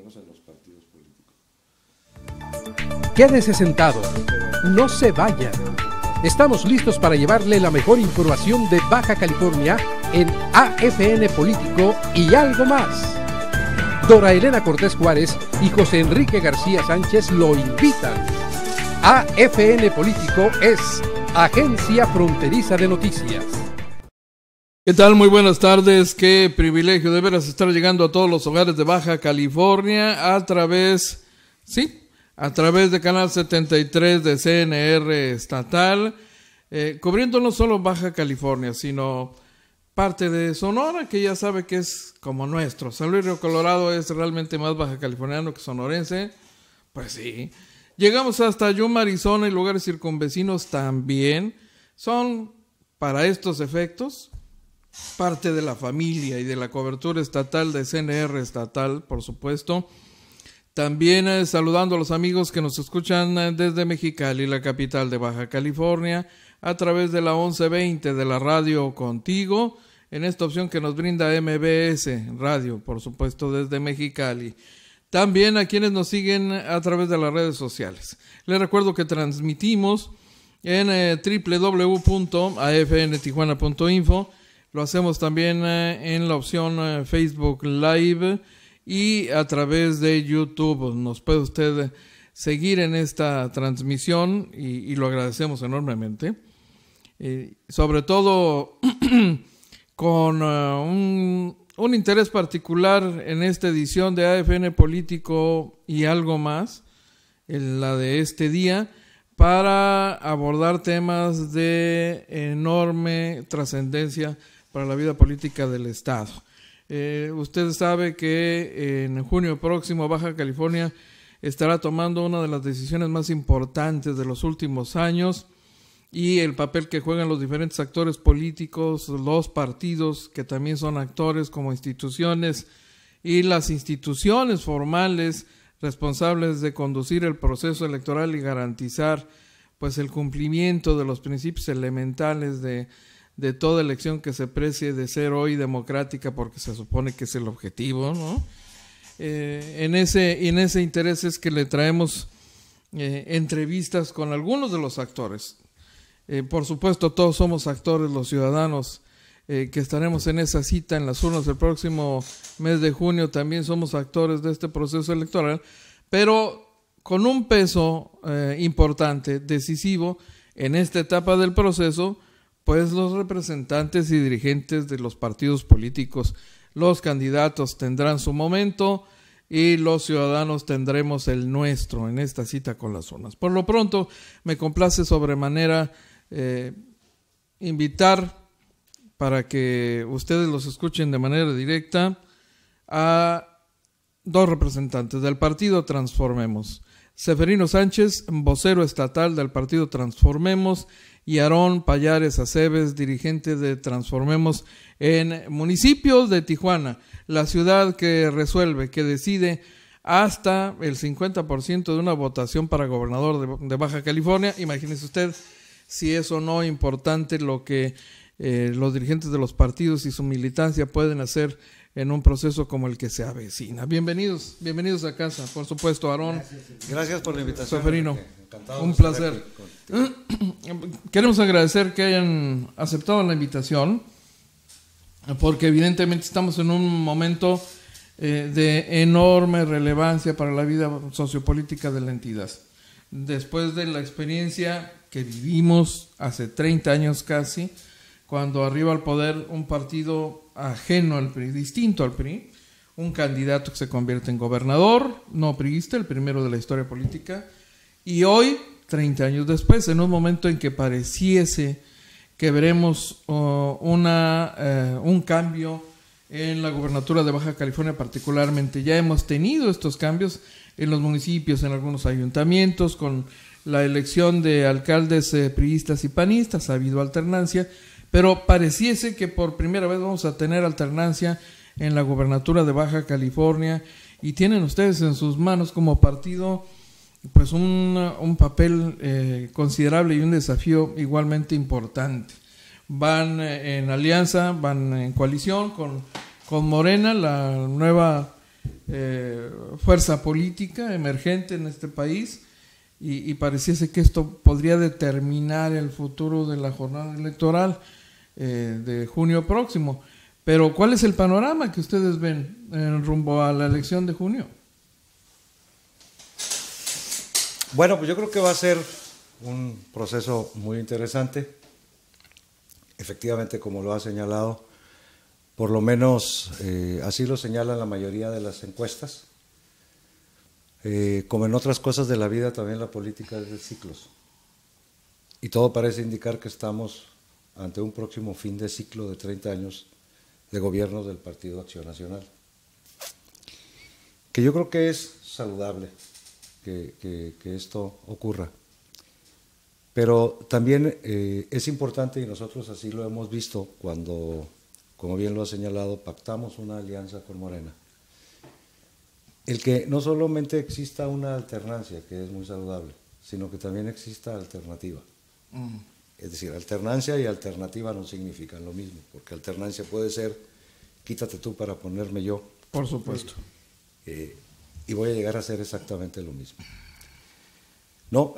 conocen los partidos políticos. Quédese sentado, no se vaya. Estamos listos para llevarle la mejor información de Baja California en AFN Político y algo más. Dora Elena Cortés Juárez y José Enrique García Sánchez lo invitan. AFN Político es Agencia Fronteriza de Noticias. ¿Qué tal? Muy buenas tardes. Qué privilegio de veras estar llegando a todos los hogares de Baja California a través de Canal 73 de CNR estatal, cubriendo no solo Baja California, sino parte de Sonora, que ya sabe que es como nuestro. San Luis Río Colorado es realmente más baja californiano que sonorense. Pues sí. Llegamos hasta Yuma, Arizona, y lugares circunvecinos también. Son, para estos efectos, parte de la familia y de la cobertura estatal de CNR estatal, por supuesto. También saludando a los amigos que nos escuchan desde Mexicali, la capital de Baja California, a través de la 1120 de la radio Contigo, en esta opción que nos brinda MBS Radio, por supuesto, desde Mexicali. También a quienes nos siguen a través de las redes sociales. Les recuerdo que transmitimos en www.afntijuana.info. Lo hacemos también en la opción Facebook Live y a través de YouTube. Nos puede usted seguir en esta transmisión y lo agradecemos enormemente. Sobre todo con un interés particular en esta edición de AFN Político y algo más, en la de este día, para abordar temas de enorme trascendencia para la vida política del Estado. Usted sabe que en junio próximo Baja California estará tomando una de las decisiones más importantes de los últimos años, y el papel que juegan los diferentes actores políticos, los partidos que también son actores como instituciones, y las instituciones formales responsables de conducir el proceso electoral y garantizar pues el cumplimiento de los principios elementales de toda elección que se precie de ser hoy democrática, porque se supone que es el objetivo, ¿no? En ese interés es que le traemos entrevistas con algunos de los actores. Por supuesto, todos somos actores, los ciudadanos que estaremos en esa cita en las urnas el próximo mes de junio, también somos actores de este proceso electoral, pero con un peso importante, decisivo, en esta etapa del proceso, pues los representantes y dirigentes de los partidos políticos, los candidatos tendrán su momento y los ciudadanos tendremos el nuestro en esta cita con las urnas. Por lo pronto, me complace sobremanera invitar para que ustedes los escuchen de manera directa a dos representantes del partido Transformemos. Seferino Sánchez, vocero estatal del partido Transformemos, y Aarón Payares Aceves, dirigente de Transformemos en municipios de Tijuana, la ciudad que resuelve, que decide hasta el 50% de una votación para gobernador de Baja California. Imagínese usted si es o no importante lo que los dirigentes de los partidos y su militancia pueden hacer en un proceso como el que se avecina. Bienvenidos a casa, por supuesto, Aarón. Gracias por la invitación. Seferino, un placer. Queremos agradecer que hayan aceptado la invitación, porque evidentemente estamos en un momento de enorme relevancia para la vida sociopolítica de la entidad. Después de la experiencia que vivimos hace 30 años casi, cuando arriba al poder un partido ajeno al PRI, distinto al PRI, un candidato que se convierte en gobernador, no priista, el primero de la historia política, y hoy, 30 años después, en un momento en que pareciese que veremos un cambio en la gubernatura de Baja California particularmente. Ya hemos tenido estos cambios en los municipios, en algunos ayuntamientos, con la elección de alcaldes priistas y panistas, ha habido alternancia, pero pareciese que por primera vez vamos a tener alternancia en la gubernatura de Baja California, y tienen ustedes en sus manos como partido pues un papel considerable y un desafío igualmente importante. Van en alianza, van en coalición con Morena, la nueva fuerza política emergente en este país y pareciese que esto podría determinar el futuro de la jornada electoral de junio próximo. Pero ¿cuál es el panorama que ustedes ven en rumbo a la elección de junio? Bueno, pues yo creo que va a ser un proceso muy interesante. Efectivamente, como lo ha señalado, por lo menos así lo señalan la mayoría de las encuestas. Como en otras cosas de la vida, también la política es de ciclos. Y todo parece indicar que estamos ante un próximo fin de ciclo de 30 años de gobierno del Partido Acción Nacional. Que yo creo que es saludable que esto ocurra. Pero también es importante, y nosotros así lo hemos visto cuando, como bien lo ha señalado, pactamos una alianza con Morena, el que no solamente exista una alternancia, que es muy saludable, sino que también exista alternativa. Es decir, alternancia y alternativa no significan lo mismo, porque alternancia puede ser, quítate tú para ponerme yo. Por supuesto. Y voy a llegar a hacer exactamente lo mismo. No,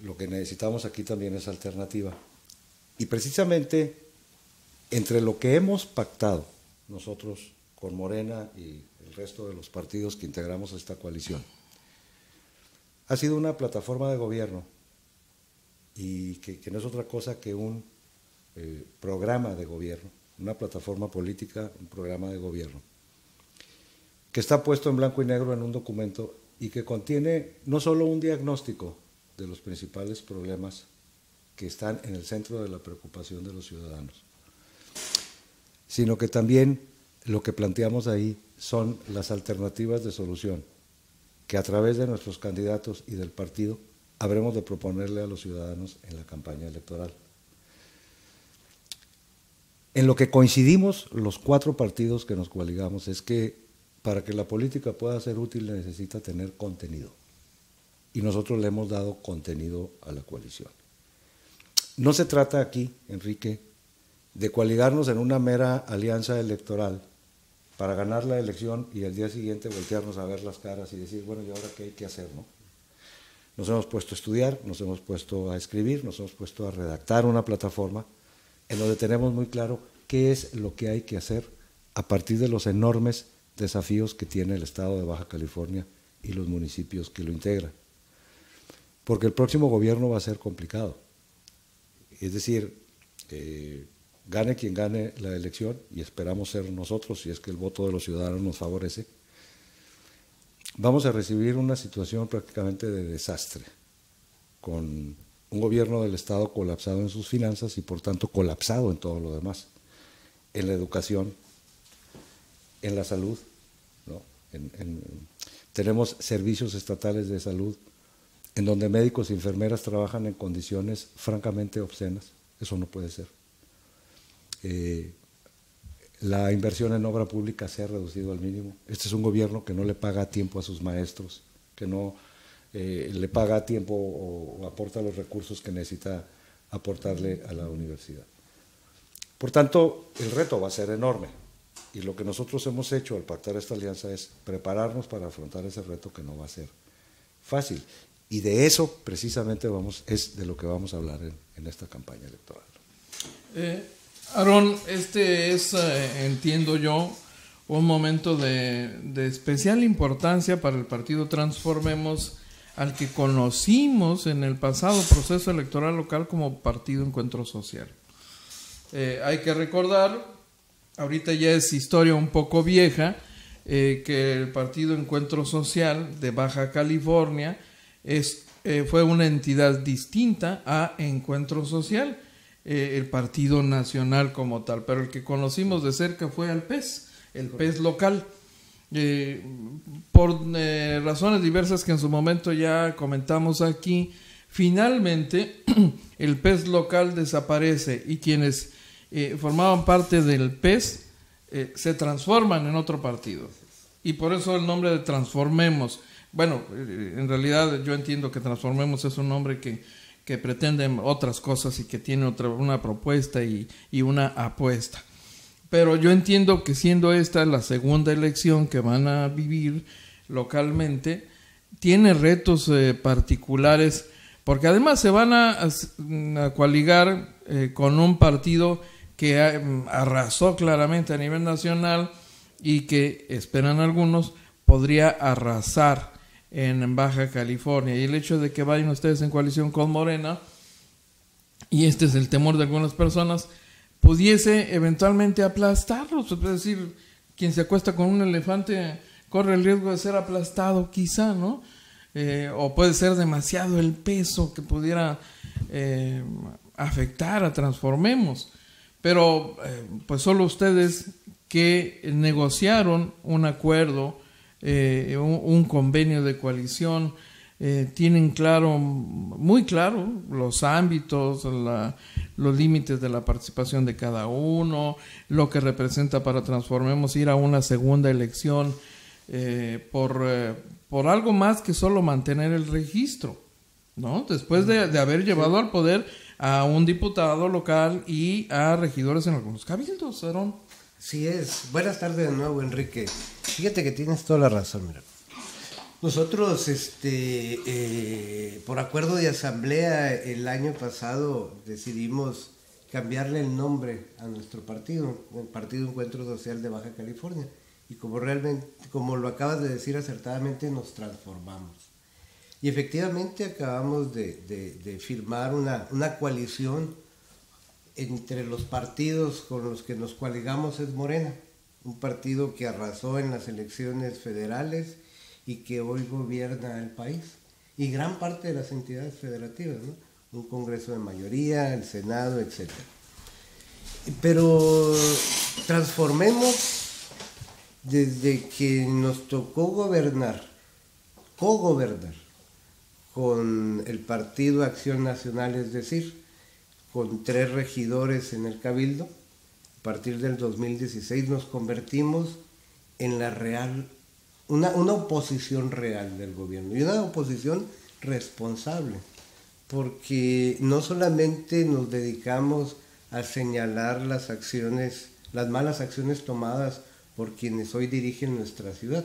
lo que necesitamos aquí también es alternativa. Y precisamente entre lo que hemos pactado nosotros con Morena y el resto de los partidos que integramos esta coalición, ha sido una plataforma de gobierno y que no es otra cosa que un programa de gobierno, una plataforma política, un programa de gobierno, que está puesto en blanco y negro en un documento y que contiene no solo un diagnóstico de los principales problemas que están en el centro de la preocupación de los ciudadanos, sino que también lo que planteamos ahí son las alternativas de solución que a través de nuestros candidatos y del partido habremos de proponerle a los ciudadanos en la campaña electoral. En lo que coincidimos los 4 partidos que nos coaligamos es que para que la política pueda ser útil necesita tener contenido. Y nosotros le hemos dado contenido a la coalición. No se trata aquí, Enrique, de coaligarnos en una mera alianza electoral para ganar la elección y al día siguiente voltearnos a ver las caras y decir, bueno, ¿y ahora qué hay que hacer, no? Nos hemos puesto a estudiar, nos hemos puesto a escribir, nos hemos puesto a redactar una plataforma en donde tenemos muy claro qué es lo que hay que hacer a partir de los enormes desafíos que tiene el estado de Baja California y los municipios que lo integran. Porque el próximo gobierno va a ser complicado. Es decir, gane quien gane la elección, y esperamos ser nosotros, si es que el voto de los ciudadanos nos favorece, vamos a recibir una situación prácticamente de desastre, con un gobierno del Estado colapsado en sus finanzas y por tanto colapsado en todo lo demás, en la educación, en la salud, ¿no? Tenemos servicios estatales de salud en donde médicos y enfermeras trabajan en condiciones francamente obscenas. Eso no puede ser. La inversión en obra pública se ha reducido al mínimo. Este es un gobierno que no le paga a tiempo a sus maestros, que no le paga a tiempo o aporta los recursos que necesita aportarle a la universidad. Por tanto, el reto va a ser enorme. Y lo que nosotros hemos hecho al pactar esta alianza es prepararnos para afrontar ese reto que no va a ser fácil. Y de eso precisamente es de lo que vamos a hablar en esta campaña electoral. Aarón, este es, entiendo yo, un momento de especial importancia para el partido Transformemos, al que conocimos en el pasado proceso electoral local como Partido Encuentro Social. Hay que recordar, ahorita ya es historia un poco vieja, que el Partido Encuentro Social de Baja California fue una entidad distinta a Encuentro Social, el Partido Nacional como tal, pero el que conocimos de cerca fue al PES, el PES local. Por razones diversas que en su momento ya comentamos aquí, finalmente el PES local desaparece y quienes formaban parte del PES se transforman en otro partido. Y por eso el nombre de Transformemos. Bueno, en realidad yo entiendo que Transformemos es un nombre que pretende otras cosas y que tiene una propuesta y una apuesta. pero yo entiendo que siendo esta la segunda elección que van a vivir localmente, tiene retos particulares, porque además se van a coaligar con un partido que arrasó claramente a nivel nacional y que, esperan algunos, podría arrasar en Baja California. Y el hecho de que vayan ustedes en coalición con Morena, y este es el temor de algunas personas, pudiese eventualmente aplastarlos. Es decir, quien se acuesta con un elefante corre el riesgo de ser aplastado, quizá, ¿no? O puede ser demasiado el peso que pudiera afectar a Transformemos. Pero pues solo ustedes que negociaron un acuerdo, un convenio de coalición, tienen claro, muy claro, los ámbitos, los límites de la participación de cada uno, lo que representa para Transformemos ir a una segunda elección por algo más que solo mantener el registro, ¿no? Después de haber llevado al poder a un diputado local y a regidores en algunos cabildos, Aarón. Sí es. Buenas tardes de nuevo, Enrique. Fíjate que tienes toda la razón, mira. Nosotros, por acuerdo de asamblea, el año pasado decidimos cambiarle el nombre a nuestro partido, el Partido Encuentro Social de Baja California. Y como lo acabas de decir acertadamente, nos transformamos. Y efectivamente acabamos de firmar una coalición entre los partidos con los que nos coaligamos. Es Morena, un partido que arrasó en las elecciones federales y que hoy gobierna el país, y gran parte de las entidades federativas, ¿no? Un Congreso de mayoría, el Senado, etc. Pero Transformemos, desde que nos tocó cogobernar con el Partido Acción Nacional, es decir, con 3 regidores en el Cabildo, a partir del 2016 nos convertimos en una oposición real del gobierno, y una oposición responsable, porque no solamente nos dedicamos a señalar las malas acciones tomadas por quienes hoy dirigen nuestra ciudad,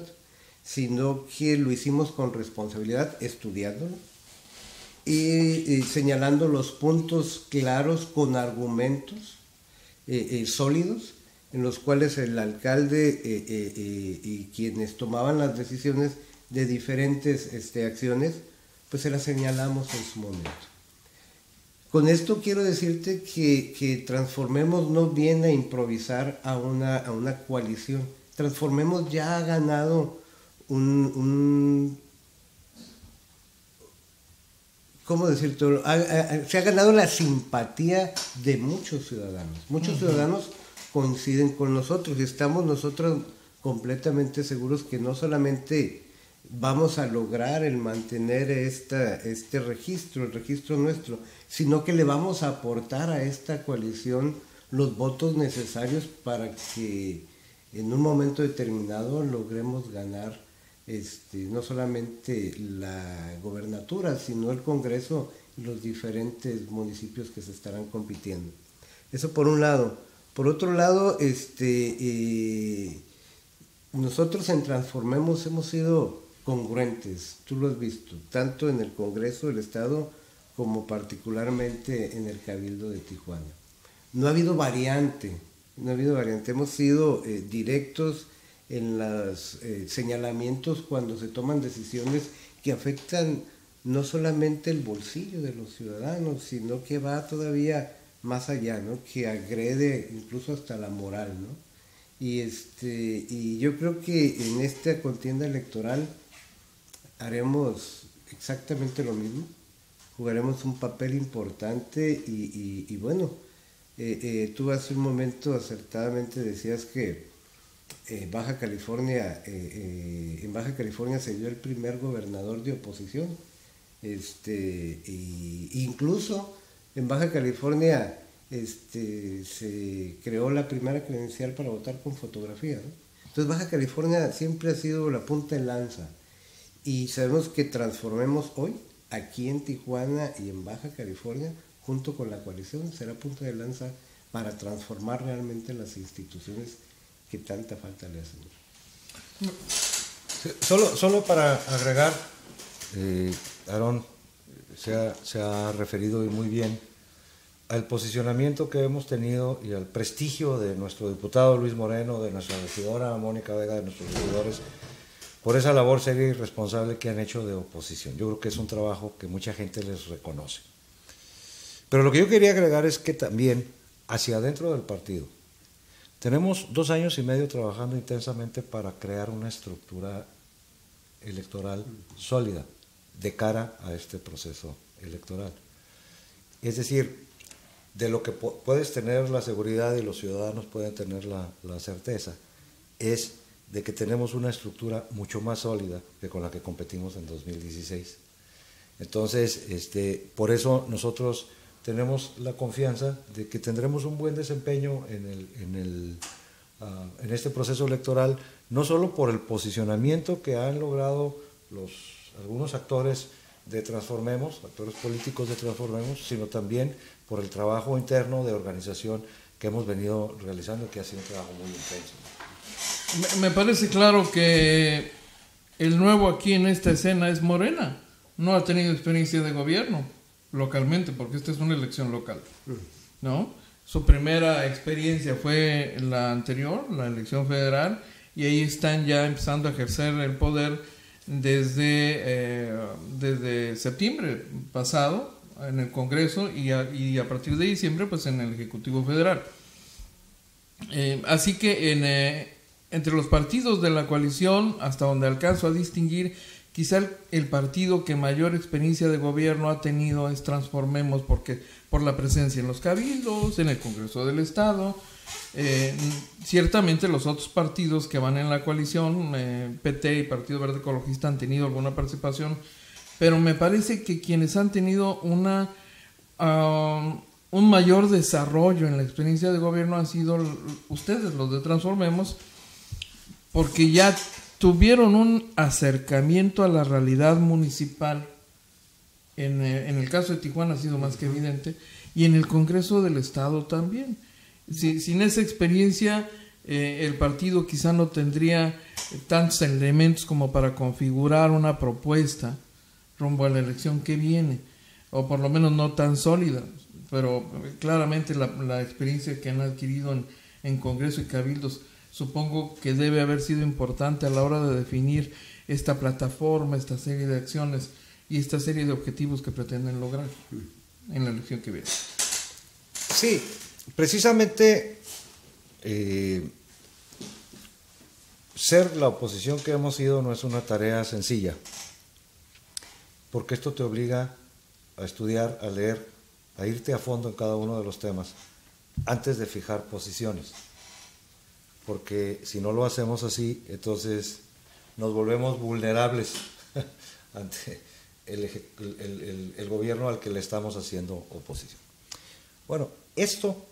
sino que lo hicimos con responsabilidad, estudiándolo y señalando los puntos claros con argumentos sólidos, en los cuales el alcalde y quienes tomaban las decisiones de diferentes acciones, pues se las señalamos en su momento. Con esto quiero decirte que Transformemos no viene a improvisar a una coalición. Transformemos ya ha ganado ¿cómo decirlo? Se ha ganado la simpatía de muchos ciudadanos. Muchos ciudadanos coinciden con nosotros y estamos nosotros completamente seguros que no solamente vamos a lograr el mantener este registro, el registro nuestro, sino que le vamos a aportar a esta coalición los votos necesarios para que en un momento determinado logremos ganar no solamente la gobernatura, sino el Congreso y los diferentes municipios que se estarán compitiendo. Eso por un lado. Por otro lado, nosotros en Transformemos hemos sido congruentes, tú lo has visto, tanto en el Congreso del Estado como particularmente en el Cabildo de Tijuana. No ha habido variante, hemos sido directos en los señalamientos cuando se toman decisiones que afectan no solamente el bolsillo de los ciudadanos, sino que va todavía más allá, ¿no? Que agrede incluso hasta la moral, ¿no? Y yo creo que en esta contienda electoral haremos exactamente lo mismo, jugaremos un papel importante y bueno, tú hace un momento acertadamente decías que en Baja California se dio el primer gobernador de oposición, incluso en Baja California se creó la primera credencial para votar con fotografía, ¿no? Entonces Baja California siempre ha sido la punta de lanza y sabemos que Transformemos hoy aquí en Tijuana y en Baja California junto con la coalición será punta de lanza para transformar realmente las instituciones que tanta falta le hacen. Solo para agregar, Aarón se ha referido muy bien al posicionamiento que hemos tenido y al prestigio de nuestro diputado Luis Moreno, de nuestra regidora Mónica Vega, de nuestros regidores, por esa labor seria y responsable que han hecho de oposición. Yo creo que es un trabajo que mucha gente les reconoce. Pero lo que yo quería agregar es que también, hacia adentro del partido, tenemos 2 años y medio trabajando intensamente para crear una estructura electoral sólida de cara a este proceso electoral. Es decir, de lo que puedes tener la seguridad y los ciudadanos pueden tener la certeza, es de que tenemos una estructura mucho más sólida que con la que competimos en 2016. Entonces, por eso nosotros tenemos la confianza de que tendremos un buen desempeño en este proceso electoral, no solo por el posicionamiento que han logrado algunos actores de Transformemos, actores políticos de Transformemos, sino también por el trabajo interno de organización que hemos venido realizando, que ha sido un trabajo muy intenso. Me parece claro que el nuevo aquí en esta escena es Morena. No ha tenido experiencia de gobierno localmente, porque esta es una elección local, ¿no? Su primera experiencia fue la anterior, la elección federal, y ahí están ya empezando a ejercer el poder desde septiembre pasado en el Congreso y a partir de diciembre pues en el Ejecutivo Federal. Así que entre los partidos de la coalición, hasta donde alcanzo a distinguir, quizá el partido que mayor experiencia de gobierno ha tenido es Transformemos, porque por la presencia en los cabildos, en el Congreso del Estado. Ciertamente los otros partidos que van en la coalición, PT y Partido Verde Ecologista, han tenido alguna participación, pero me parece que quienes han tenido un mayor desarrollo en la experiencia de gobierno han sido ustedes, los de Transformemos, porque ya tuvieron un acercamiento a la realidad municipal. En el caso de Tijuana ha sido más que evidente, y en el Congreso del Estado también. Sin esa experiencia, el partido quizá no tendría tantos elementos como para configurar una propuesta rumbo a la elección que viene, o por lo menos no tan sólida, pero claramente la experiencia que han adquirido en Congreso y Cabildos supongo que debe haber sido importante a la hora de definir esta plataforma, esta serie de acciones y esta serie de objetivos que pretenden lograr en la elección que viene. Sí, precisamente ser la oposición que hemos sido no es una tarea sencilla, porque esto te obliga a estudiar, a leer, a irte a fondo en cada uno de los temas antes de fijar posiciones, porque si no lo hacemos así, entonces nos volvemos vulnerables ante el gobierno al que le estamos haciendo oposición. Bueno, esto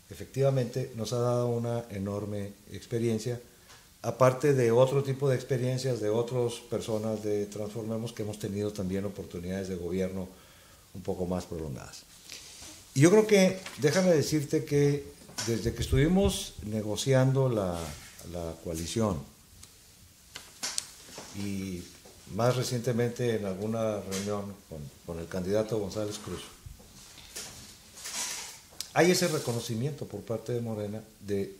efectivamente nos ha dado una enorme experiencia, aparte de otro tipo de experiencias de otras personas de Transformemos que hemos tenido también oportunidades de gobierno un poco más prolongadas. Y yo creo que, déjame decirte que desde que estuvimos negociando la coalición y más recientemente en alguna reunión con el candidato González Cruz, hay ese reconocimiento por parte de Morena de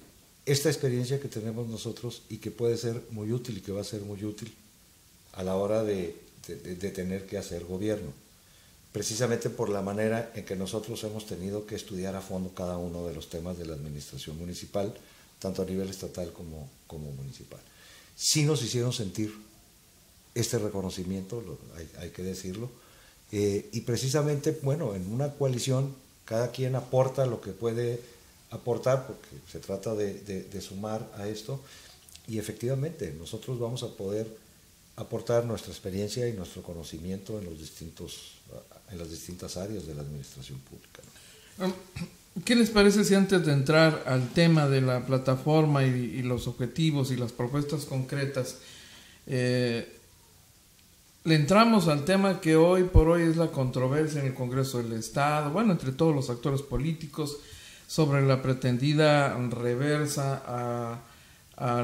esta experiencia que tenemos nosotros y que puede ser muy útil y que va a ser muy útil a la hora de tener que hacer gobierno, precisamente por la manera en que nosotros hemos tenido que estudiar a fondo cada uno de los temas de la administración municipal, tanto a nivel estatal como municipal. Sí nos hicieron sentir este reconocimiento, hay que decirlo, y precisamente, bueno, en una coalición cada quien aporta lo que puede aportar, porque se trata de sumar a esto, y efectivamente nosotros vamos a poder aportar nuestra experiencia y nuestro conocimiento en las distintas áreas de la administración pública, ¿no? ¿Qué les parece si antes de entrar al tema de la plataforma y los objetivos y las propuestas concretas, le entramos al tema que hoy por hoy es la controversia en el Congreso del Estado, bueno, entre todos los actores políticos, sobre la pretendida reversa a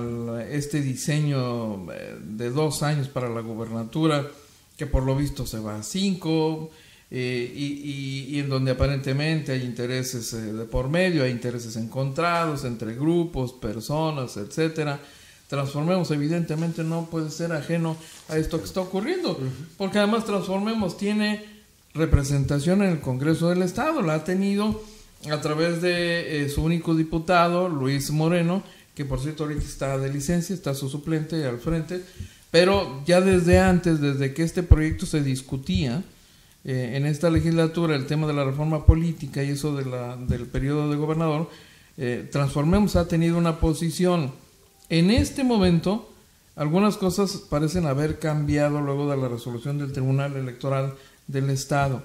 este diseño de 2 años para la gubernatura, que por lo visto se va a 5, y en donde aparentemente hay intereses de por medio, hay intereses encontrados entre grupos, personas, etcétera. Transformemos evidentemente no puede ser ajeno a esto que está ocurriendo, porque además Transformemos tiene representación en el Congreso del Estado, la ha tenido a través de su único diputado, Luis Moreno, que por cierto ahorita está de licencia, está su suplente al frente, pero ya desde antes, desde que este proyecto se discutía en esta legislatura, el tema de la reforma política y eso del periodo de gobernador, Transformemos ha tenido una posición. En este momento, algunas cosas parecen haber cambiado luego de la resolución del Tribunal Electoral del Estado.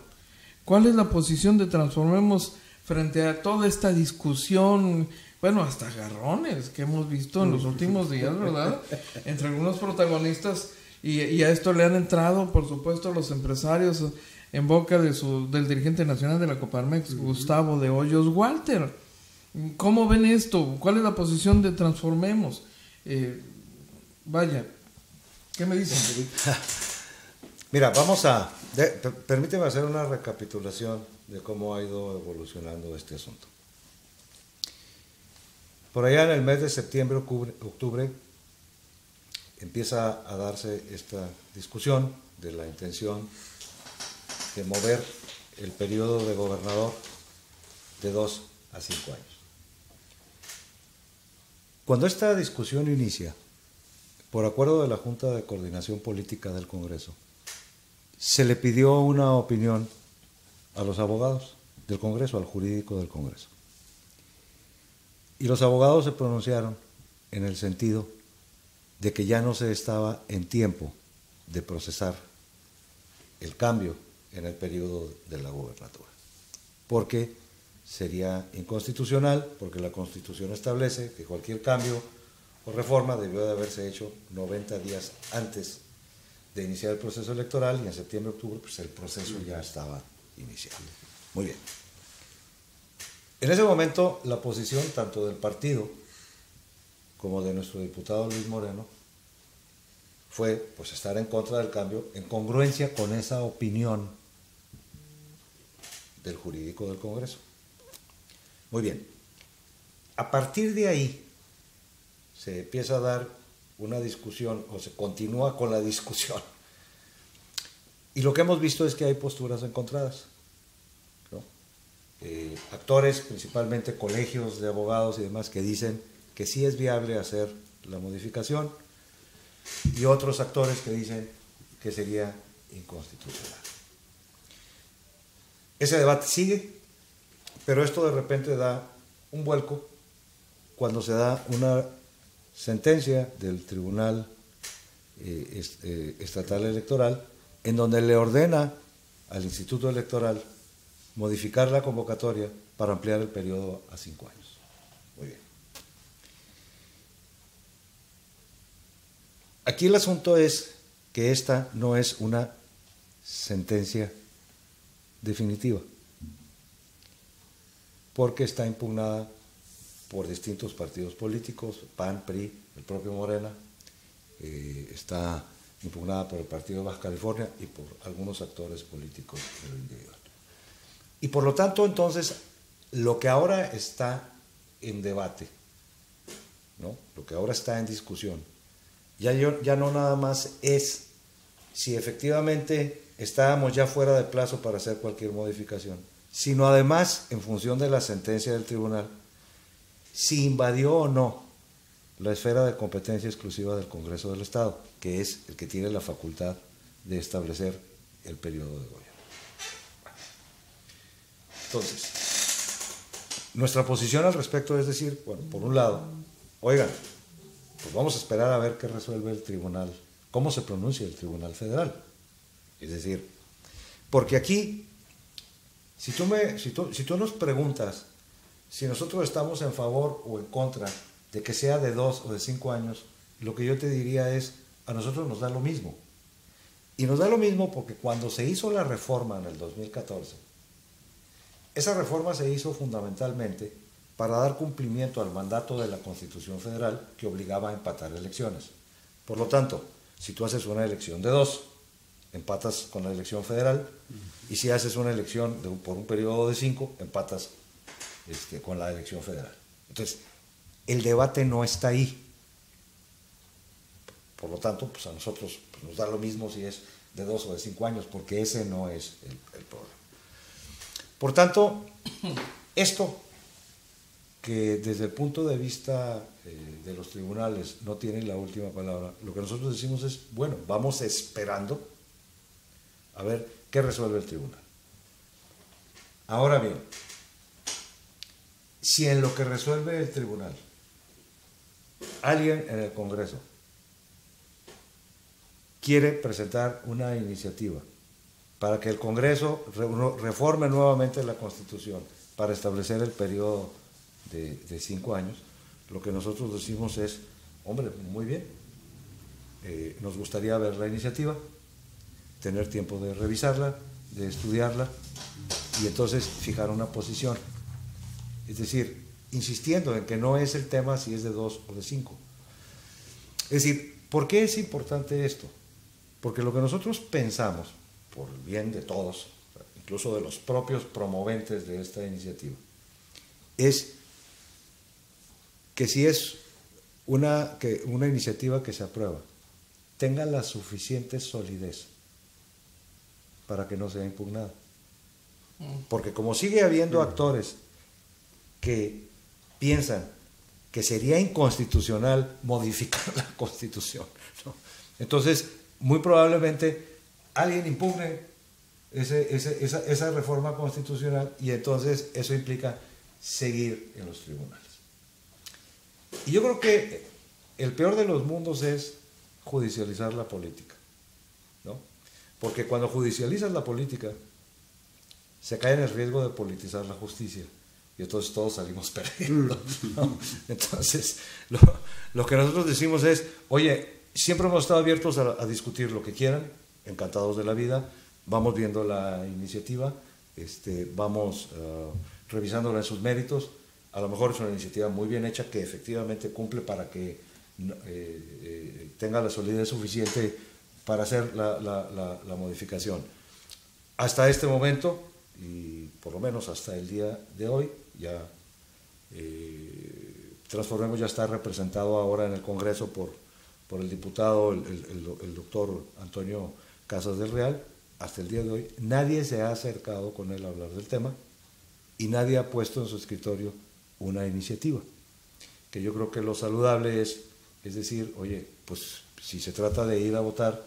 ¿Cuál es la posición de Transformemos frente a toda esta discusión, bueno, hasta agarrones que hemos visto en los últimos días, ¿verdad?, entre algunos protagonistas, y a esto le han entrado, por supuesto, los empresarios en boca del dirigente nacional de la Coparmex, Gustavo de Hoyos Walter? ¿Cómo ven esto? ¿Cuál es la posición de Transformemos? Vaya, ¿qué me dicen? Mira, permíteme hacer una recapitulación de cómo ha ido evolucionando este asunto. Por allá en el mes de septiembre, octubre, empieza a darse esta discusión de la intención de mover el periodo de gobernador de 2 a 5 años. Cuando esta discusión inicia, por acuerdo de la Junta de Coordinación Política del Congreso, se le pidió una opinión a los abogados del Congreso, al jurídico del Congreso. Y los abogados se pronunciaron en el sentido de que ya no se estaba en tiempo de procesar el cambio en el periodo de la gobernatura, porque sería inconstitucional, porque la Constitución establece que cualquier cambio o reforma debió de haberse hecho 90 días antes de iniciar el proceso electoral, y en septiembre-octubre pues el proceso ya estaba iniciado. Muy bien. En ese momento la posición tanto del partido como de nuestro diputado Luis Moreno fue pues estar en contra del cambio en congruencia con esa opinión del jurídico del Congreso. Muy bien. A partir de ahí se empieza a dar una discusión, o se continúa con la discusión. Y lo que hemos visto es que hay posturas encontradas, ¿no? Actores, principalmente colegios de abogados y demás, que dicen que sí es viable hacer la modificación, y otros actores que dicen que sería inconstitucional. Ese debate sigue, pero esto de repente da un vuelco cuando se da una sentencia del Tribunal Estatal Electoral, en donde le ordena al Instituto Electoral modificar la convocatoria para ampliar el periodo a 5 años. Muy bien. Aquí el asunto es que esta no es una sentencia definitiva, porque está impugnada por distintos partidos políticos, PAN, PRI, el propio Morena, está impugnada por el Partido de Baja California y por algunos actores políticos de lo individual. Y por lo tanto, entonces, lo que ahora está en debate, ¿no?, lo que ahora está en discusión, ya no nada más es si efectivamente estábamos ya fuera de plazo para hacer cualquier modificación, sino además, en función de la sentencia del tribunal, si invadió o no la esfera de competencia exclusiva del Congreso del Estado, que es el que tiene la facultad de establecer el periodo de gobierno. Entonces, nuestra posición al respecto es decir, bueno, por un lado, oigan, pues vamos a esperar a ver qué resuelve el tribunal, cómo se pronuncia el Tribunal Federal. Es decir, porque aquí, si tú nos preguntas si nosotros estamos en favor o en contra de que sea de 2 o de 5 años, lo que yo te diría es, a nosotros nos da lo mismo. Y nos da lo mismo porque cuando se hizo la reforma en el 2014, esa reforma se hizo fundamentalmente para dar cumplimiento al mandato de la Constitución Federal que obligaba a empatar elecciones. Por lo tanto, si tú haces una elección de 2, empatas con la elección federal, y si haces una elección por un periodo de 5, empatas con la elección federal. Entonces, el debate no está ahí. Por lo tanto, pues a nosotros pues nos da lo mismo si es de 2 o de 5 años, porque ese no es el problema. Por tanto, esto que desde el punto de vista de los tribunales no tiene la última palabra, lo que nosotros decimos es, bueno, vamos esperando a ver qué resuelve el tribunal. Ahora bien, si en lo que resuelve el tribunal alguien en el Congreso quiere presentar una iniciativa para que el Congreso reforme nuevamente la Constitución para establecer el periodo de 5 años, lo que nosotros decimos es, hombre, muy bien, nos gustaría ver la iniciativa, tener tiempo de revisarla, de estudiarla y entonces fijar una posición. Es decir, insistiendo en que no es el tema si es de 2 o de 5. Es decir, ¿por qué es importante esto? Porque lo que nosotros pensamos, por el bien de todos, incluso de los propios promoventes de esta iniciativa, es que si es una iniciativa que se aprueba, tenga la suficiente solidez para que no sea impugnada. Porque como sigue habiendo actores que piensan que sería inconstitucional modificar la Constitución, ¿no? Entonces, muy probablemente alguien impugne esa reforma constitucional y entonces eso implica seguir en los tribunales. Y yo creo que el peor de los mundos es judicializar la política, ¿no? Porque cuando judicializas la política, se cae en el riesgo de politizar la justicia y entonces todos salimos perdiendo, ¿no? Entonces, lo que nosotros decimos es, oye, siempre hemos estado abiertos a discutir lo que quieran, encantados de la vida, vamos viendo la iniciativa, vamos revisándola en sus méritos. A lo mejor es una iniciativa muy bien hecha que efectivamente cumple para que tenga la solidez suficiente para hacer la modificación. Hasta este momento, y por lo menos hasta el día de hoy, ya Transformemos ya está representado ahora en el Congreso por el diputado, el doctor Antonio Casas del Real. Hasta el día de hoy nadie se ha acercado con él a hablar del tema y nadie ha puesto en su escritorio una iniciativa, que yo creo que lo saludable es decir, oye, pues si se trata de ir a votar,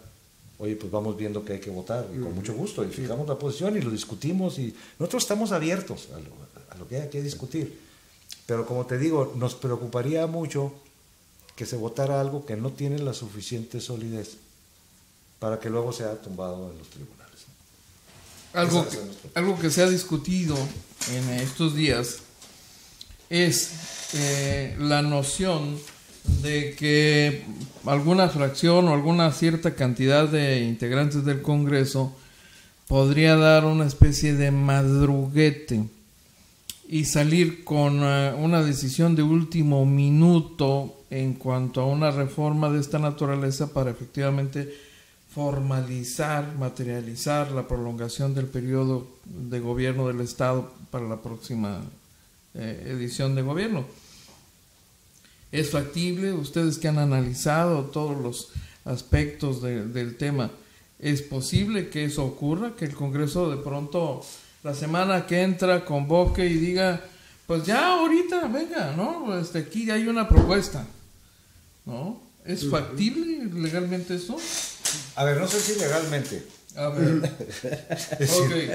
oye, pues vamos viendo que hay que votar, y con mucho gusto, y fijamos la posición y lo discutimos, y nosotros estamos abiertos a lo que hay que discutir, pero como te digo, nos preocuparía mucho que se votara algo que no tiene la suficiente solidez para que luego sea tumbado en los tribunales. Algo que se ha discutido en estos días es la noción de que alguna fracción o alguna cierta cantidad de integrantes del Congreso podría dar una especie de madruguete y salir con una decisión de último minuto en cuanto a una reforma de esta naturaleza para efectivamente formalizar, materializar la prolongación del periodo de gobierno del Estado para la próxima edición de gobierno. ¿Es factible? Ustedes que han analizado todos los aspectos del tema, ¿es posible que eso ocurra? Que el Congreso de pronto la semana que entra convoque y diga, pues ya ahorita, venga, ¿no? Aquí hay una propuesta, ¿no? ¿Es factible legalmente eso? A ver, no sé si legalmente. A ver. Okay.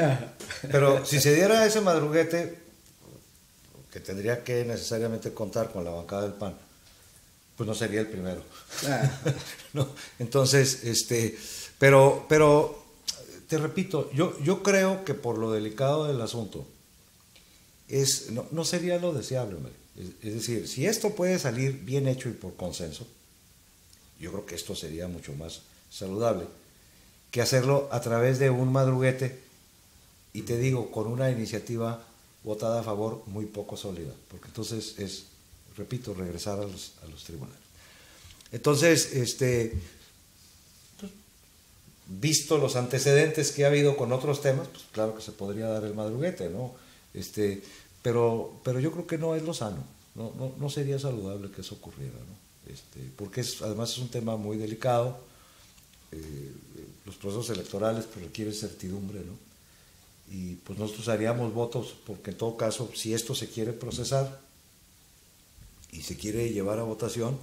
Pero si se diera ese madruguete, que tendría que necesariamente contar con la bancada del PAN, pues no sería el primero. ¿No? Entonces, pero te repito, yo creo que por lo delicado del asunto, no sería lo deseable, hombre. Es decir, si esto puede salir bien hecho y por consenso, yo creo que esto sería mucho más saludable que hacerlo a través de un madruguete, y te digo, con una iniciativa votada a favor, muy poco sólida, porque entonces es, repito, regresar a los tribunales. Entonces, visto los antecedentes que ha habido con otros temas, pues claro que se podría dar el madruguete, ¿no? Pero yo creo que no es lo sano, no sería saludable que eso ocurriera, ¿no? Porque además es un tema muy delicado, los procesos electorales pues, requieren certidumbre, ¿no? Y pues nosotros haríamos votos porque en todo caso, si esto se quiere procesar y se quiere llevar a votación,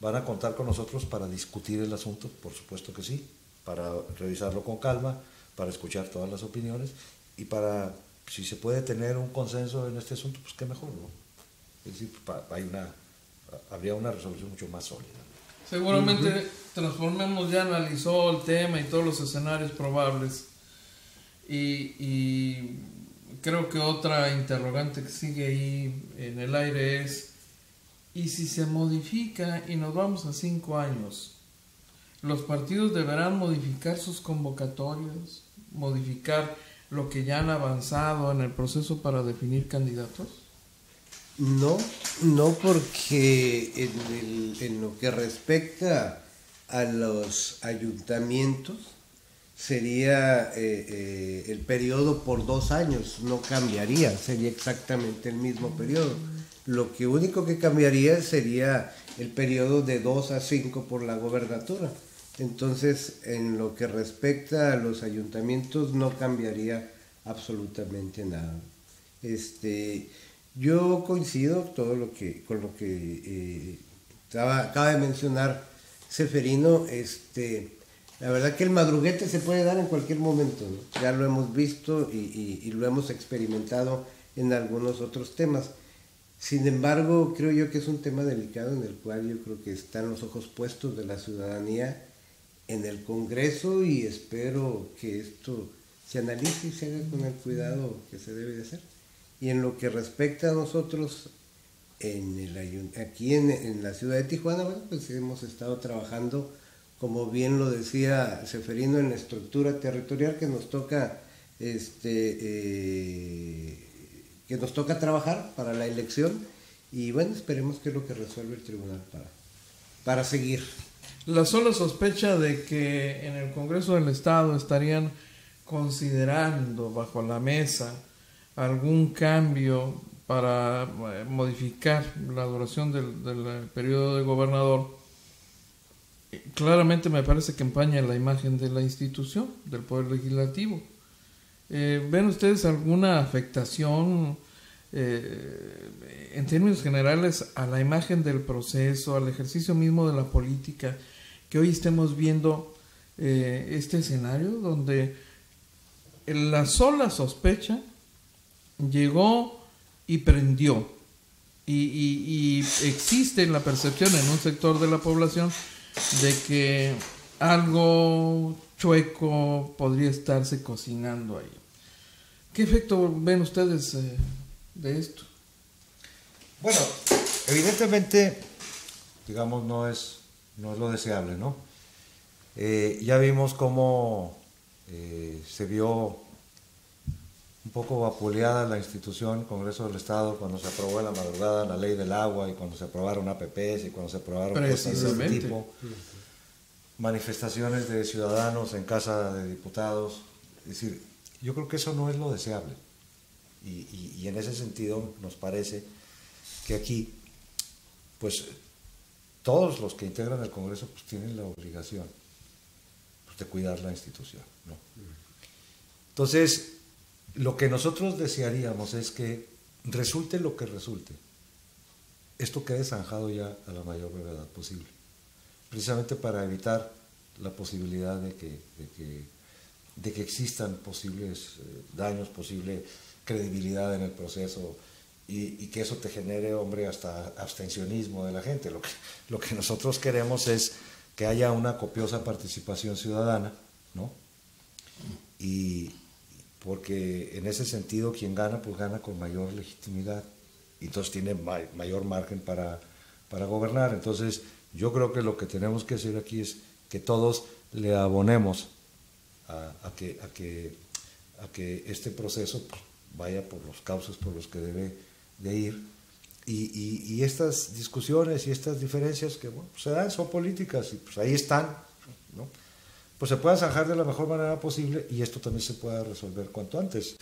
van a contar con nosotros para discutir el asunto, por supuesto que sí, para revisarlo con calma, para escuchar todas las opiniones y para, si se puede tener un consenso en este asunto, pues qué mejor, ¿no? Es decir, habría una resolución mucho más sólida. Seguramente Transformemos ya analizó el tema y todos los escenarios probables y creo que otra interrogante que sigue ahí en el aire es: ¿y si se modifica y nos vamos a 5 años? ¿Los partidos deberán modificar sus convocatorias, modificar lo que ya han avanzado en el proceso para definir candidatos? No, porque en lo que respecta a los ayuntamientos sería el periodo por 2 años, no cambiaría, sería exactamente el mismo periodo. Lo que único que cambiaría sería el periodo de 2 a 5 por la gobernatura. Entonces, en lo que respecta a los ayuntamientos no cambiaría absolutamente nada. Yo coincido con lo que acaba de mencionar Ceferino. La verdad que el madruguete se puede dar en cualquier momento, ¿no? Ya lo hemos visto y lo hemos experimentado en algunos otros temas. Sin embargo, creo yo que es un tema delicado en el cual yo creo que están los ojos puestos de la ciudadanía en el Congreso y espero que esto se analice y se haga con el cuidado que se debe de hacer. Y en lo que respecta a nosotros, aquí en la ciudad de Tijuana, bueno, pues hemos estado trabajando, como bien lo decía Ceferino, en la estructura territorial que nos toca trabajar para la elección, y bueno, esperemos que es lo que resuelve el tribunal para seguir. La sola sospecha de que en el Congreso del Estado estarían considerando bajo la mesa algún cambio para modificar la duración del periodo de gobernador, claramente me parece que empaña la imagen de la institución, del Poder Legislativo. ¿Ven ustedes alguna afectación en términos generales a la imagen del proceso, al ejercicio mismo de la política, que hoy estemos viendo este escenario donde la sola sospecha llegó y prendió y existe la percepción en un sector de la población de que algo chueco podría estarse cocinando ahí? ¿Qué efecto ven ustedes de esto? Bueno, evidentemente, digamos, no es lo deseable, ¿no? Ya vimos cómo se vio un poco vapuleada la institución Congreso del Estado cuando se aprobó en la madrugada la ley del agua y cuando se aprobaron APPs y cuando se aprobaron cosas de este tipo, manifestaciones de ciudadanos en casa de diputados. Es decir, yo creo que eso no es lo deseable y en ese sentido nos parece que aquí pues todos los que integran el Congreso pues tienen la obligación pues, de cuidar la institución, ¿no? Entonces, lo que nosotros desearíamos es que resulte lo que resulte, esto quede zanjado ya a la mayor brevedad posible, precisamente para evitar la posibilidad de que existan posibles daños, posible credibilidad en el proceso y que eso te genere, hombre, hasta abstencionismo de la gente. Lo que nosotros queremos es que haya una copiosa participación ciudadana, ¿no? Y porque en ese sentido quien gana, pues gana con mayor legitimidad y entonces tiene mayor margen para gobernar. Entonces yo creo que lo que tenemos que hacer aquí es que todos le abonemos a que este proceso vaya por los cauces por los que debe de ir. Y estas discusiones y estas diferencias que bueno, se dan son políticas y pues ahí están, ¿no? Pues se puedan zanjar de la mejor manera posible y esto también se pueda resolver cuanto antes.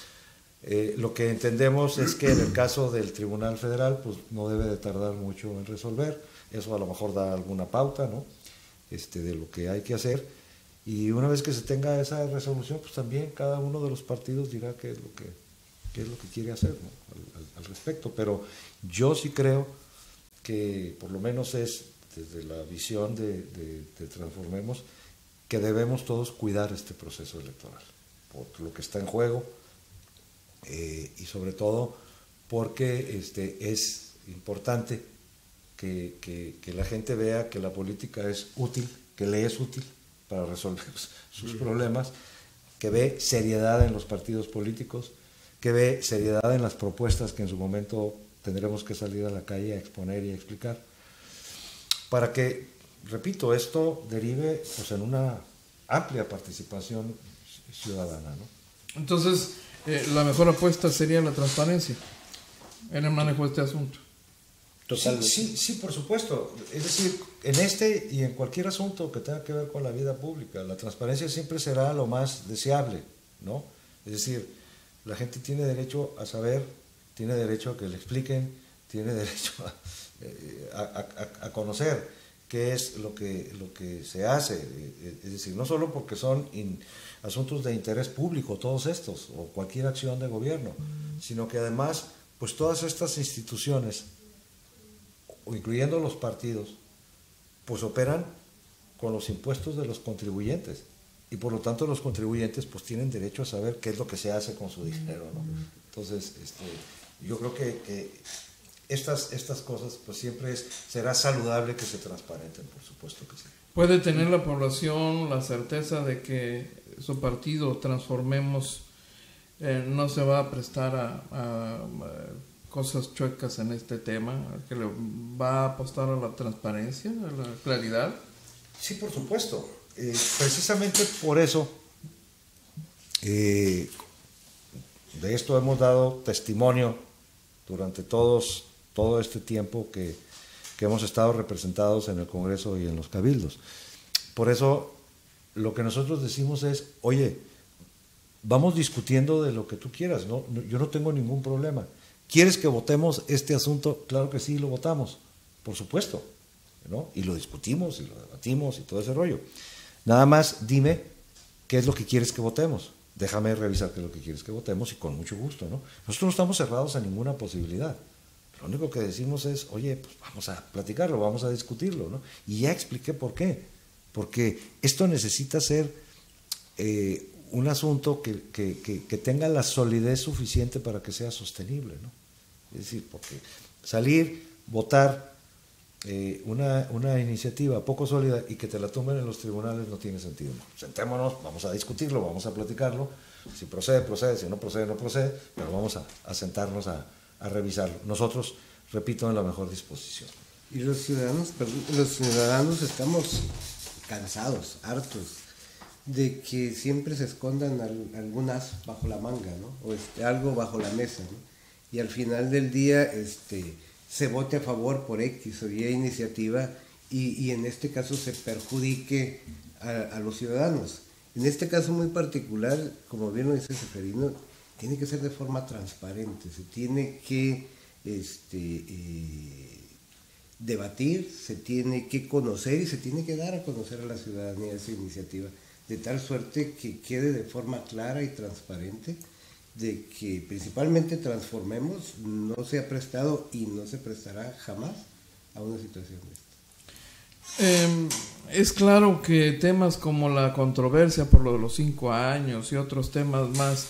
Lo que entendemos es que en el caso del Tribunal Federal pues no debe de tardar mucho en resolver, eso a lo mejor da alguna pauta, ¿no? De lo que hay que hacer, y una vez que se tenga esa resolución pues también cada uno de los partidos dirá qué es lo que quiere hacer, ¿no? al respecto, pero yo sí creo que por lo menos es desde la visión de Transformemos que debemos todos cuidar este proceso electoral, por lo que está en juego, y sobre todo porque es importante que la gente vea que la política es útil, que le es útil para resolver sus problemas, que ve seriedad en los partidos políticos, que ve seriedad en las propuestas que en su momento tendremos que salir a la calle a exponer y a explicar, para que, repito, esto derive pues, en una amplia participación ciudadana, ¿no? Entonces, la mejor apuesta sería la transparencia en el manejo de este asunto. Sí, por supuesto. Es decir, en este y en cualquier asunto que tenga que ver con la vida pública, la transparencia siempre será lo más deseable, ¿no? Es decir, la gente tiene derecho a saber, tiene derecho a que le expliquen, tiene derecho a conocer qué es lo que se hace. Es decir, no solo porque son asuntos de interés público, todos estos, o cualquier acción de gobierno, sino que además, pues todas estas instituciones, incluyendo los partidos, pues operan con los impuestos de los contribuyentes y por lo tanto los contribuyentes pues tienen derecho a saber qué es lo que se hace con su dinero, ¿no? Entonces, yo creo que estas cosas pues siempre será saludable que se transparenten, por supuesto que sí. ¿Puede tener la población la certeza de que su partido, Transformemos, no se va a prestar a cosas chuecas en este tema, que le va a apostar a la transparencia, a la claridad? Sí, por supuesto. Precisamente por eso de esto hemos dado testimonio durante todo este tiempo que hemos estado representados en el Congreso y en los cabildos. Por eso lo que nosotros decimos es, oye, vamos discutiendo de lo que tú quieras, ¿no? Yo no tengo ningún problema. ¿Quieres que votemos este asunto? Claro que sí, lo votamos, por supuesto, ¿no? Y lo discutimos y lo debatimos y todo ese rollo. Nada más dime qué es lo que quieres que votemos. Déjame revisar qué es lo que quieres que votemos y con mucho gusto, ¿no? Nosotros no estamos cerrados a ninguna posibilidad. Lo único que decimos es, oye, pues vamos a platicarlo, vamos a discutirlo, ¿no? Y ya expliqué por qué. Porque esto necesita ser un asunto que tenga la solidez suficiente para que sea sostenible, ¿no? Es decir, porque salir, votar una iniciativa poco sólida y que te la tumben en los tribunales no tiene sentido. Sentémonos, vamos a discutirlo, vamos a platicarlo, si procede, procede, si no procede, no procede, pero vamos a sentarnos a revisarlo. Nosotros, repito, en la mejor disposición. Y los ciudadanos estamos cansados, hartos de que siempre se escondan algún as bajo la manga, ¿no? O algo bajo la mesa, ¿no? Y al final del día se vote a favor por X o Y iniciativa y en este caso se perjudique a los ciudadanos. En este caso muy particular, como bien lo dice Seferino, tiene que ser de forma transparente, se tiene que debatir, se tiene que conocer y se tiene que dar a conocer a la ciudadanía esa iniciativa, de tal suerte que quede de forma clara y transparente de que principalmente Transformemos no se ha prestado y no se prestará jamás a una situación de esta. Es claro que temas como la controversia por lo de los 5 años y otros temas más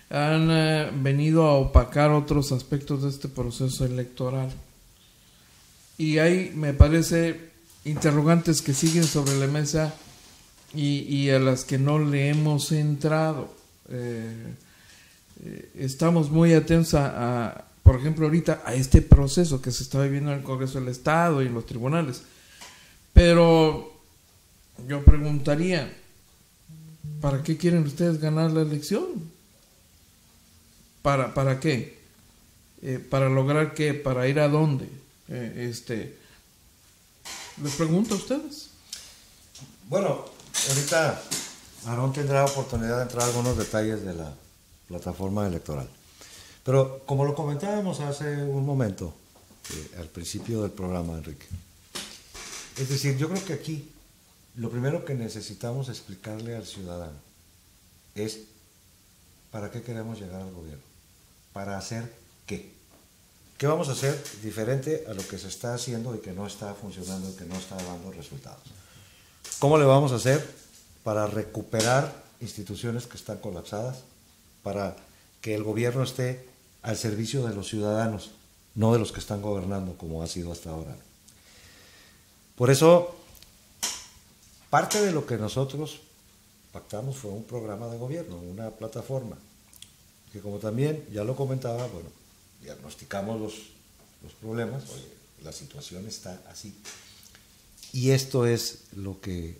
han venido a opacar otros aspectos de este proceso electoral. Y hay, me parece, interrogantes que siguen sobre la mesa y a las que no le hemos entrado. Estamos muy atentos por ejemplo, ahorita a este proceso que se está viviendo en el Congreso del Estado y en los tribunales. Pero yo preguntaría, ¿para qué quieren ustedes ganar la elección? ¿Para qué? ¿Para lograr qué? ¿Para ir a dónde? Les pregunto a ustedes. Bueno, ahorita Aarón tendrá oportunidad de entrar a algunos detalles de la plataforma electoral. Pero como lo comentábamos hace un momento, al principio del programa, Enrique, es decir, yo creo que aquí lo primero que necesitamos explicarle al ciudadano es para qué queremos llegar al gobierno, para hacer qué. ¿Qué vamos a hacer diferente a lo que se está haciendo y que no está funcionando y que no está dando resultados? ¿Cómo le vamos a hacer para recuperar instituciones que están colapsadas, para que el gobierno esté al servicio de los ciudadanos, no de los que están gobernando como ha sido hasta ahora? Por eso, parte de lo que nosotros pactamos fue un programa de gobierno, una plataforma, que como también ya lo comentaba, bueno, diagnosticamos los problemas, oye, la situación está así. Y esto es lo que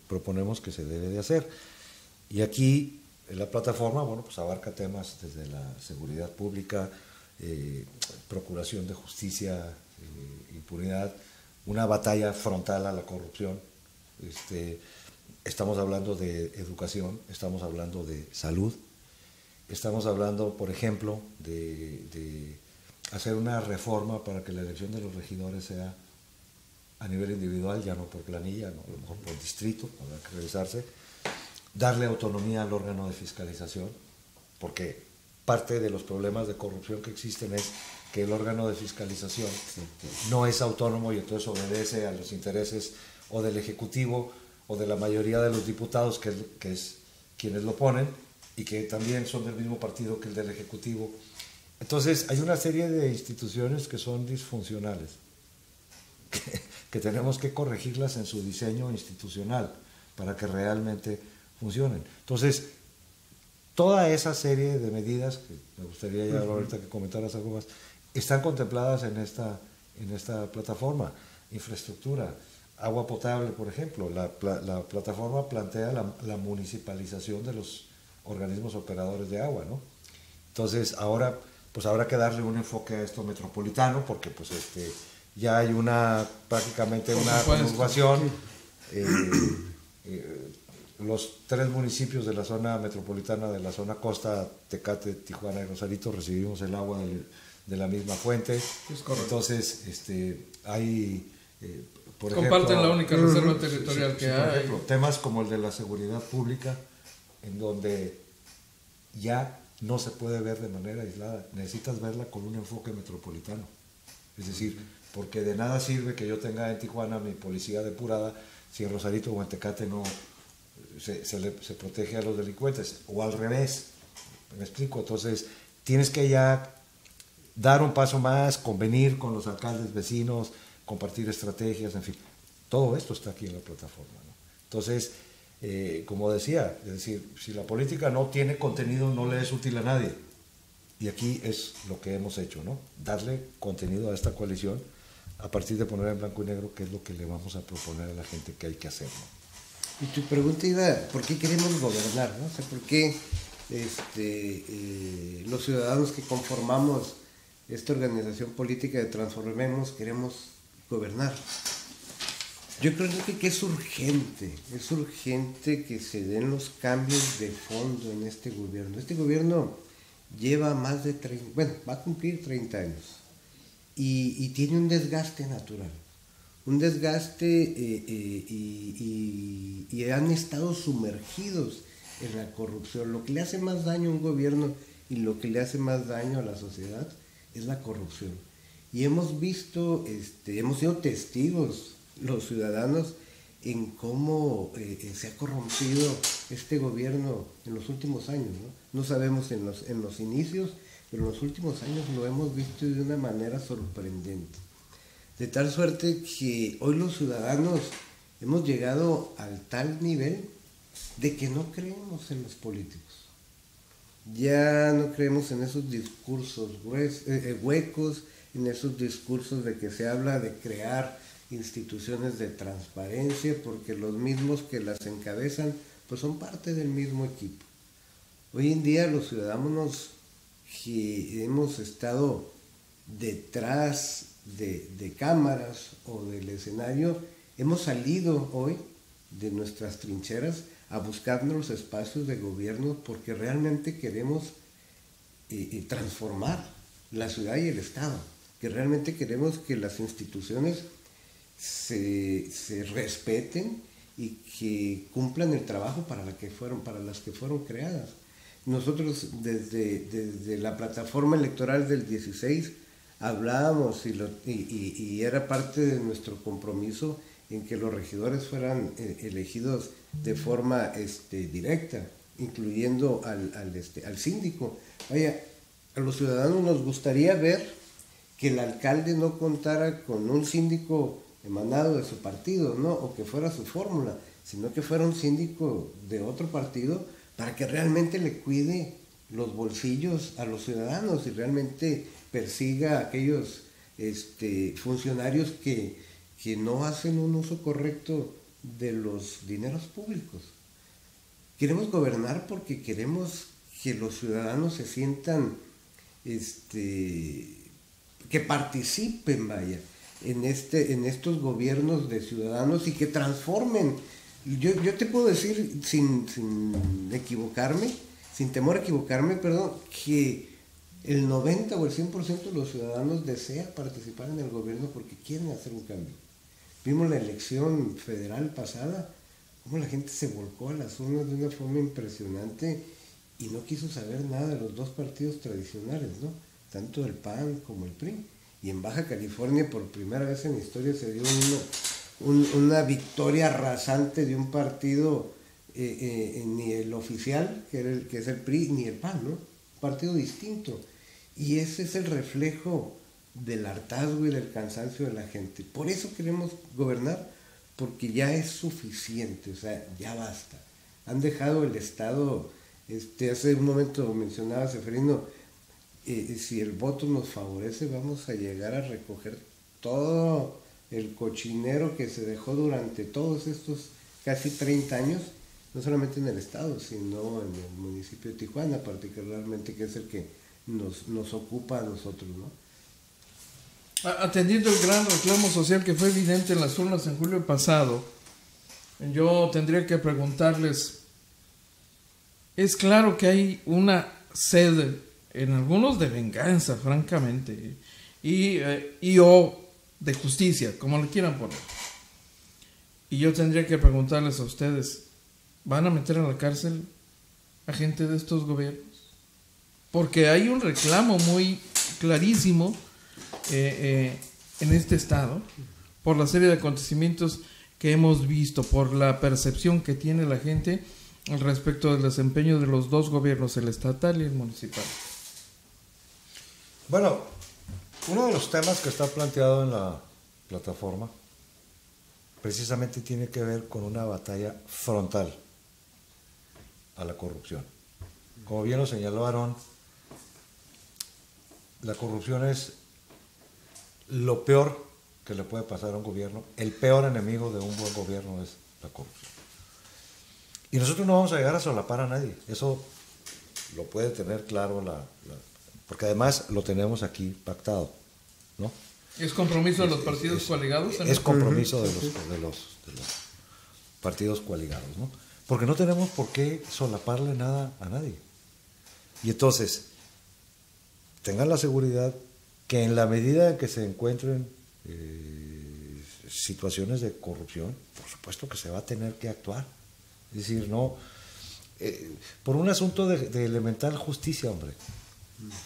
proponemos que se debe de hacer. Y aquí en la plataforma, bueno, pues abarca temas desde la seguridad pública, procuración de justicia, impunidad, una batalla frontal a la corrupción. Estamos hablando de educación, estamos hablando de salud, estamos hablando, por ejemplo, de hacer una reforma para que la elección de los regidores sea a nivel individual, ya no por planilla, no, a lo mejor por distrito, habrá que revisarse, darle autonomía al órgano de fiscalización, porque parte de los problemas de corrupción que existen es que el órgano de fiscalización no es autónomo y entonces obedece a los intereses o del Ejecutivo o de la mayoría de los diputados, que es quienes lo ponen, y que también son del mismo partido que el del Ejecutivo. Entonces hay una serie de instituciones que son disfuncionales, que tenemos que corregirlas en su diseño institucional para que realmente funcionen. Entonces, toda esa serie de medidas, que me gustaría ya ahorita que comentaras algo más, están contempladas en esta plataforma. Infraestructura, agua potable, por ejemplo. La plataforma plantea la municipalización de los organismos operadores de agua, ¿no? Entonces, ahora pues habrá que darle un enfoque a esto metropolitano, porque pues ya hay prácticamente una conurbación. Los 3 municipios de la zona metropolitana, de la zona costa, Tecate, Tijuana y Rosarito, recibimos el agua de la misma fuente. Es correcto. Entonces, hay, por comparten ejemplo, la única reserva territorial que hay. Por ejemplo, temas como el de la seguridad pública, en donde ya no se puede ver de manera aislada, necesitas verla con un enfoque metropolitano. Es decir, porque de nada sirve que yo tenga en Tijuana mi policía depurada si en Rosarito o en Tecate no se protege a los delincuentes, o al revés. ¿Me explico? Entonces tienes que ya dar un paso más, convenir con los alcaldes vecinos, compartir estrategias, en fin. Todo esto está aquí en la plataforma, ¿no? Entonces, como decía, es decir, si la política no tiene contenido, no le es útil a nadie. Y aquí es lo que hemos hecho, ¿no? Darle contenido a esta coalición a partir de poner en blanco y negro qué es lo que le vamos a proponer a la gente que hay que hacer, ¿no? Y tu pregunta iba, ¿por qué queremos gobernar, no? O sea, ¿por qué los ciudadanos que conformamos esta organización política de Transformemos queremos gobernar? Yo creo que es urgente que se den los cambios de fondo en este gobierno. Este gobierno lleva más de 30, bueno, va a cumplir 30 años y tiene un desgaste natural. Un desgaste y han estado sumergidos en la corrupción. Lo que le hace más daño a un gobierno y lo que le hace más daño a la sociedad es la corrupción. Y hemos visto, hemos sido testigos, los ciudadanos, en cómo se ha corrompido este gobierno en los últimos años, ¿no? No sabemos en los inicios, pero en los últimos años lo hemos visto de una manera sorprendente. De tal suerte que hoy los ciudadanos hemos llegado al tal nivel de que no creemos en los políticos. Ya no creemos en esos discursos huecos, en esos discursos de que se habla de crear instituciones de transparencia, porque los mismos que las encabezan pues son parte del mismo equipo. Hoy en día los ciudadanos que hemos estado detrás de cámaras o del escenario, hemos salido hoy de nuestras trincheras a buscarnos los espacios de gobierno porque realmente queremos transformar la ciudad y el Estado, que realmente queremos que las instituciones se respeten y que cumplan el trabajo para las que fueron creadas. Nosotros desde la plataforma electoral del 16 hablábamos y era parte de nuestro compromiso en que los regidores fueran elegidos de forma directa, incluyendo al síndico. Vaya, a los ciudadanos nos gustaría ver que el alcalde no contara con un síndico emanado de su partido, ¿no? O que fuera su fórmula, sino que fuera un síndico de otro partido para que realmente le cuide los bolsillos a los ciudadanos y realmente persiga a aquellos funcionarios que no hacen un uso correcto de los dineros públicos. Queremos gobernar porque queremos que los ciudadanos se sientan, que participen, vaya, en estos gobiernos de ciudadanos y que transformen. Yo te puedo decir sin equivocarme, sin temor a equivocarme, perdón, que el 90 o el 100% de los ciudadanos desea participar en el gobierno porque quieren hacer un cambio. Vimos la elección federal pasada, cómo la gente se volcó a las urnas de una forma impresionante y no quiso saber nada de los dos partidos tradicionales, ¿no? Tanto el PAN como el PRI. Y en Baja California, por primera vez en la historia, se dio una victoria arrasante de un partido, ni el oficial, que es el PRI, ni el PAN, ¿no? Un partido distinto. Y ese es el reflejo del hartazgo y del cansancio de la gente. Por eso queremos gobernar, porque ya es suficiente, o sea, ya basta. Han dejado el Estado, hace un momento mencionaba Seferino, si el voto nos favorece, vamos a llegar a recoger todo el cochinero que se dejó durante todos estos casi 30 años, no solamente en el Estado, sino en el municipio de Tijuana, particularmente, que es el que nos ocupa a nosotros, ¿no? Atendiendo el gran reclamo social que fue evidente en las urnas en julio pasado, yo tendría que preguntarles, es claro que hay una sed en algunos de venganza, francamente, o de justicia, como le quieran poner. Y yo tendría que preguntarles a ustedes, ¿van a meter a la cárcel a gente de estos gobiernos? Porque hay un reclamo muy clarísimo en este estado por la serie de acontecimientos que hemos visto, por la percepción que tiene la gente al respecto del desempeño de los dos gobiernos, el estatal y el municipal. Bueno, uno de los temas que está planteado en la plataforma precisamente tiene que ver con una batalla frontal a la corrupción. Como bien lo señaló Aarón, la corrupción es lo peor que le puede pasar a un gobierno. El peor enemigo de un buen gobierno es la corrupción. Y nosotros no vamos a llegar a solapar a nadie. Eso lo puede tener claro porque además lo tenemos aquí pactado, ¿no? ¿Es compromiso de los partidos coaligados? Es compromiso de los partidos coaligados, ¿no? Porque no tenemos por qué solaparle nada a nadie. Y entonces, tengan la seguridad que en la medida en que se encuentren situaciones de corrupción, por supuesto que se va a tener que actuar. Es decir, no, por un asunto de elemental justicia, hombre.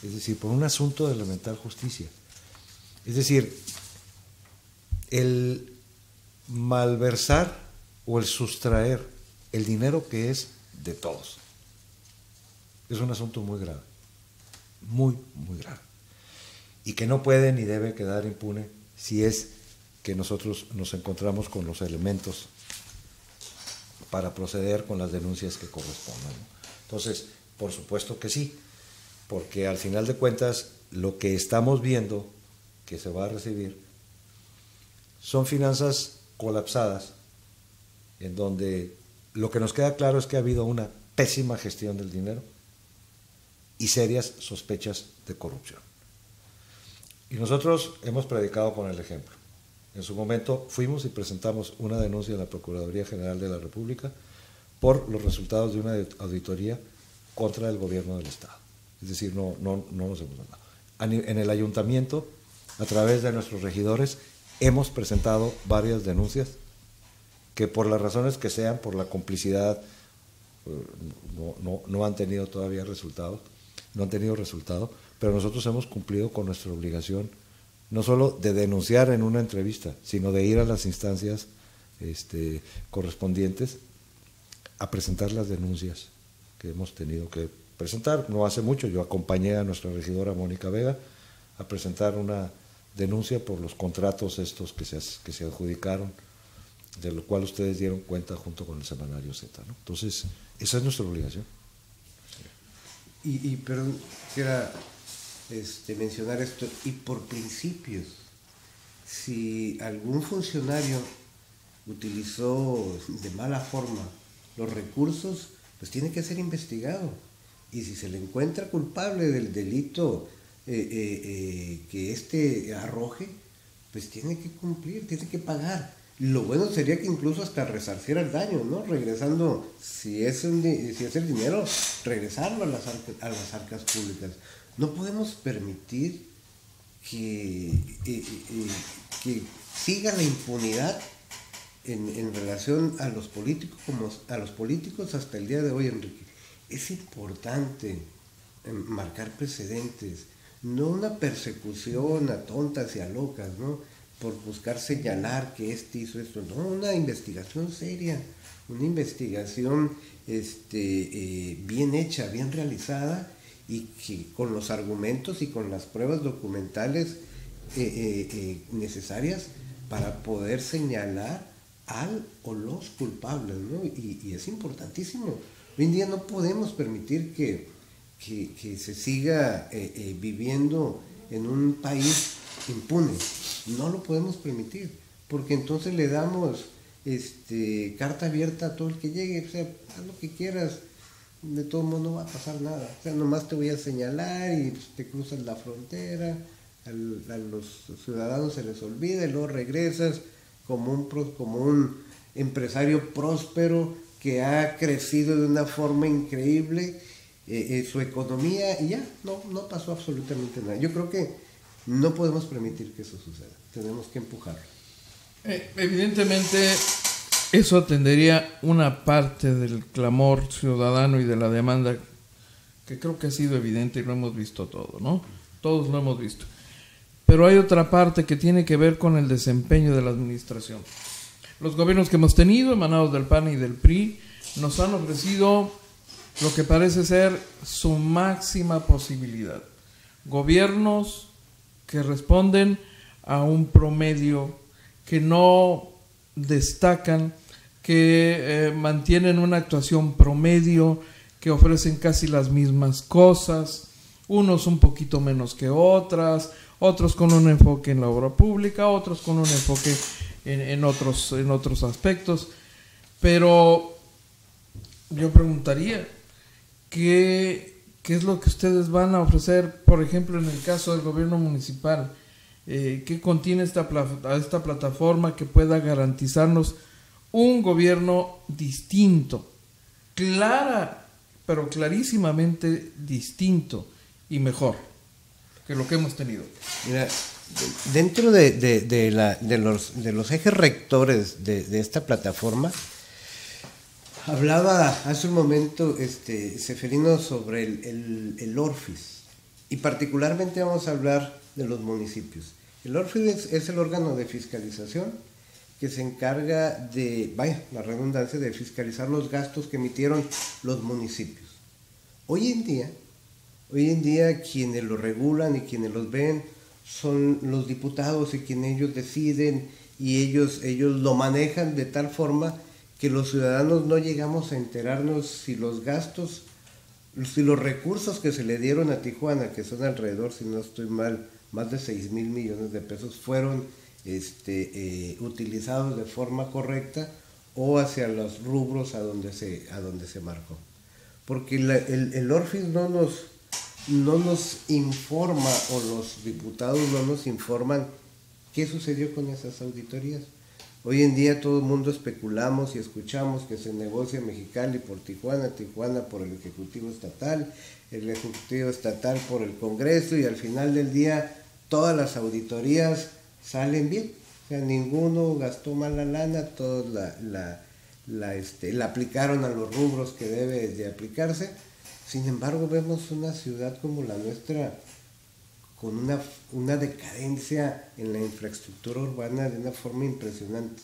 Es decir, por un asunto de elemental justicia. Es decir, el malversar o el sustraer el dinero que es de todos es un asunto muy grave, muy, muy grave. Y que no puede ni debe quedar impune si es que nosotros nos encontramos con los elementos para proceder con las denuncias que correspondan, ¿no? Entonces, por supuesto que sí, porque al final de cuentas lo que estamos viendo que se va a recibir son finanzas colapsadas, en donde lo que nos queda claro es que ha habido una pésima gestión del dinero y serias sospechas de corrupción. Y nosotros hemos predicado con el ejemplo. En su momento fuimos y presentamos una denuncia en la Procuraduría General de la República por los resultados de una auditoría contra el gobierno del Estado. Es decir, no nos hemos dado. En el ayuntamiento, a través de nuestros regidores, hemos presentado varias denuncias que por las razones que sean, por la complicidad, no han tenido todavía resultados, no han tenido resultado, pero nosotros hemos cumplido con nuestra obligación, no solo de denunciar en una entrevista, sino de ir a las instancias correspondientes a presentar las denuncias que hemos tenido que presentar. No hace mucho yo acompañé a nuestra regidora Mónica Vega a presentar una denuncia por los contratos estos que se adjudicaron, de lo cual ustedes dieron cuenta junto con el semanario Z, ¿no? Entonces, esa es nuestra obligación. Y perdón, quisiera mencionar esto, y por principios, si algún funcionario utilizó de mala forma los recursos, pues tiene que ser investigado, y si se le encuentra culpable del delito que arroje, pues tiene que cumplir, tiene que pagar. Lo bueno sería que incluso hasta resarciera el daño, ¿no? Regresando, si es el dinero, regresarlo a las arcas públicas. No podemos permitir que siga la impunidad en relación a los políticos hasta el día de hoy, Enrique. Es importante marcar precedentes, no una persecución a tontas y a locas, ¿no? Por buscar señalar que hizo esto, no, una investigación seria, una investigación bien hecha, bien realizada, y que con los argumentos y con las pruebas documentales necesarias para poder señalar al o los culpables, ¿no? Y es importantísimo. Hoy en día no podemos permitir que se siga viviendo en un país impune. No lo podemos permitir, porque entonces le damos carta abierta a todo el que llegue. O sea, haz lo que quieras, de todo modo no va a pasar nada. O sea, nomás te voy a señalar y te cruzas la frontera, a los ciudadanos se les olvida y luego regresas como un empresario próspero que ha crecido de una forma increíble su economía, y ya, no pasó absolutamente nada. Yo creo que no podemos permitir que eso suceda, tenemos que empujarlo. Evidentemente, eso atendería una parte del clamor ciudadano y de la demanda, que creo que ha sido evidente y lo hemos visto todo, ¿no? Todos lo hemos visto. Pero hay otra parte que tiene que ver con el desempeño de la administración. Los gobiernos que hemos tenido, emanados del PAN y del PRI, nos han ofrecido lo que parece ser su máxima posibilidad. Gobiernos que responden a un promedio, que no destacan, que mantienen una actuación promedio, que ofrecen casi las mismas cosas, unos un poquito menos que otras, otros con un enfoque en la obra pública, otros con un enfoque en otros aspectos. Pero yo preguntaría, ¿qué es lo que ustedes van a ofrecer, por ejemplo, en el caso del gobierno municipal? ¿Qué contiene esta plataforma que pueda garantizarnos un gobierno distinto, pero clarísimamente distinto y mejor que lo que hemos tenido? Mira, dentro de los ejes rectores de esta plataforma, hablaba hace un momento Seferino sobre el Orfis, y particularmente vamos a hablar de los municipios. El Orfis es el órgano de fiscalización que se encarga de, la redundancia, de fiscalizar los gastos que emitieron los municipios. Hoy en día quienes lo regulan y quienes los ven son los diputados, y quienes ellos deciden, y ellos lo manejan de tal forma que los ciudadanos no llegamos a enterarnos si los gastos, si los recursos que se le dieron a Tijuana, que son alrededor, si no estoy mal, más de 6,000 millones de pesos, fueron utilizados de forma correcta o hacia los rubros a donde se marcó. Porque el Orfis no no nos informa, o los diputados no nos informan qué sucedió con esas auditorías. Hoy en día todo el mundo especulamos y escuchamos que se negocia Mexicali por Tijuana, Tijuana por el Ejecutivo Estatal, el Ejecutivo Estatal por el Congreso, y al final del día todas las auditorías salen bien. O sea, ninguno gastó mal la lana, todos la aplicaron a los rubros que debe de aplicarse. Sin embargo, vemos una ciudad como la nuestra con una decadencia en la infraestructura urbana de una forma impresionante.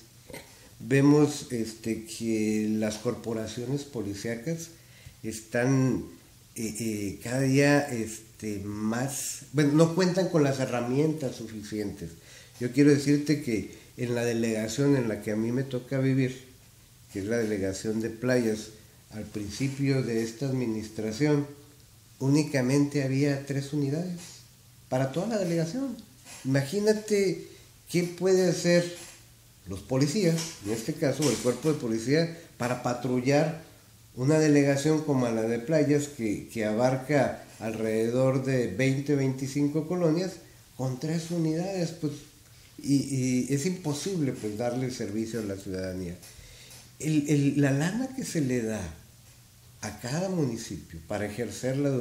Vemos que las corporaciones policíacas están cada día más, bueno, no cuentan con las herramientas suficientes. Yo quiero decirte que en la delegación en la que a mí me toca vivir, que es la delegación de Playas, al principio de esta administración, únicamente había 3 unidades para toda la delegación. Imagínate qué puede hacer los policías, en este caso el cuerpo de policía, para patrullar una delegación como la de Playas, que abarca alrededor de 20-25 colonias, con 3 unidades, pues, y es imposible pues darle servicio a la ciudadanía. La lana que se le da a cada municipio para ejercerla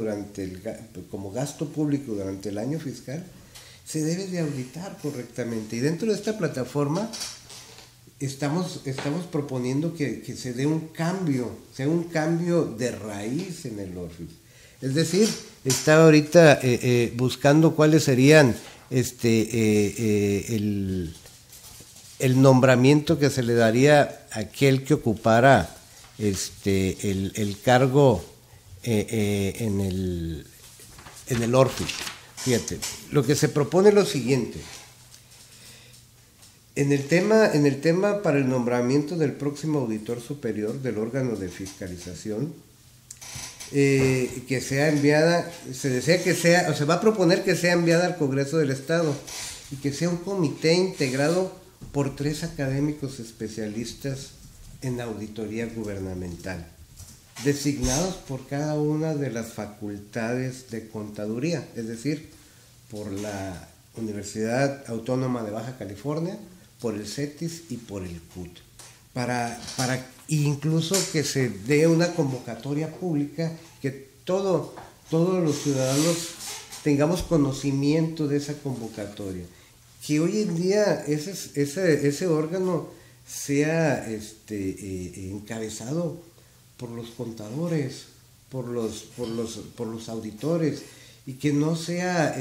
como gasto público durante el año fiscal, se debe de auditar correctamente. Y dentro de esta plataforma estamos proponiendo que se dé un cambio, sea un cambio de raíz en el ORFIS. Es decir, estaba ahorita buscando cuáles serían el nombramiento que se le daría a aquel que ocupara el cargo en el ORFIS. Fíjate, lo que se propone es lo siguiente. En el tema para el nombramiento del próximo auditor superior del órgano de fiscalización, que sea enviada, se va a proponer que sea enviada al Congreso del Estado y que sea un comité integrado por 3 académicos especialistas en auditoría gubernamental, designados por cada una de las facultades de contaduría, es decir, por la Universidad Autónoma de Baja California, por el CETIS y por el CUT, para incluso que se dé una convocatoria pública, que todos los ciudadanos tengamos conocimiento de esa convocatoria, que hoy en día ese órgano sea encabezado por los contadores, por los auditores, y que no sea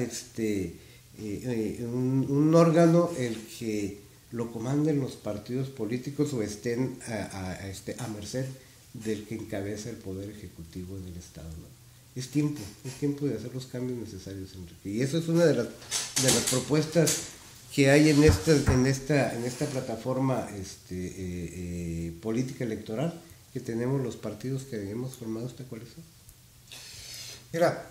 un órgano el que lo comanden los partidos políticos o estén a merced del que encabeza el Poder Ejecutivo del Estado, ¿no? Es tiempo de hacer los cambios necesarios, Enrique. Y eso es una de las propuestas que hay en esta plataforma política electoral que tenemos los partidos que hemos formado esta coalición. Mira,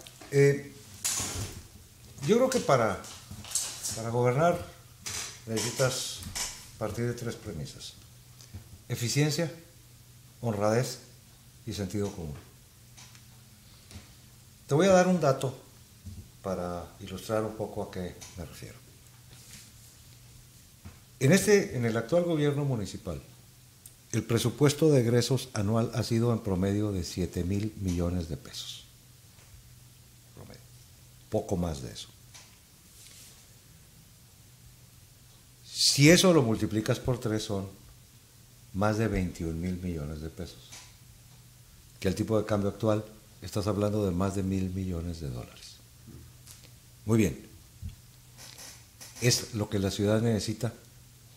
yo creo que para gobernar necesitas partir de 3 premisas: eficiencia, honradez y sentido común. Te voy a dar un dato para ilustrar un poco a qué me refiero. En el actual gobierno municipal, el presupuesto de egresos anual ha sido en promedio de 7,000 millones de pesos. Promedio. Poco más de eso. Si eso lo multiplicas por 3, son más de 21,000 millones de pesos. Que el tipo de cambio actual, estás hablando de más de 1,000 millones de dólares. Muy bien. ¿Es lo que la ciudad necesita?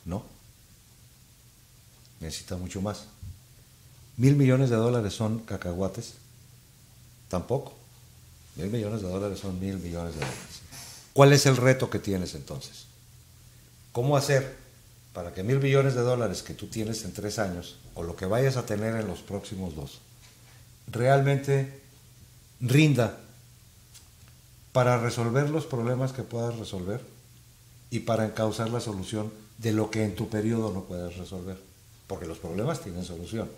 No. Necesita mucho más. 1,000 millones de dólares son cacahuates. Tampoco. 1,000 millones de dólares son 1,000 millones de dólares. ¿Cuál es el reto que tienes entonces? ¿Cómo hacer para que 1,000 millones de dólares que tú tienes en 3 años, o lo que vayas a tener en los próximos 2, realmente rinda para resolver los problemas que puedas resolver y para encauzar la solución de lo que en tu periodo no puedes resolver? Porque los problemas tienen solución.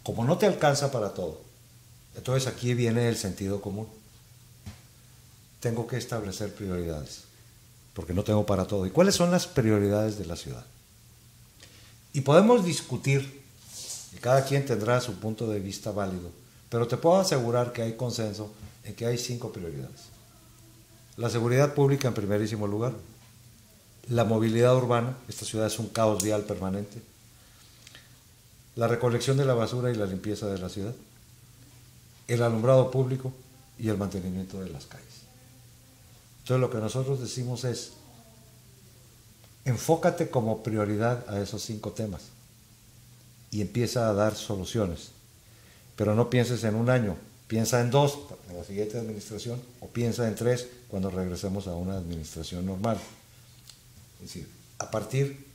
Como no te alcanza para todo, Entonces aquí viene el sentido común. Tengo que establecer prioridades, porque no tengo para todo. ¿Y cuáles son las prioridades de la ciudad? Y podemos discutir, y cada quien tendrá su punto de vista válido, pero te puedo asegurar que hay consenso en que hay 5 prioridades. La seguridad pública en primerísimo lugar, la movilidad urbana, esta ciudad es un caos vial permanente, la recolección de la basura y la limpieza de la ciudad, el alumbrado público y el mantenimiento de las calles. Entonces lo que nosotros decimos es, enfócate como prioridad a esos 5 temas y empieza a dar soluciones. Pero no pienses en un año, piensa en 2 en la siguiente administración o piensa en 3 cuando regresemos a una administración normal. Es decir, a partir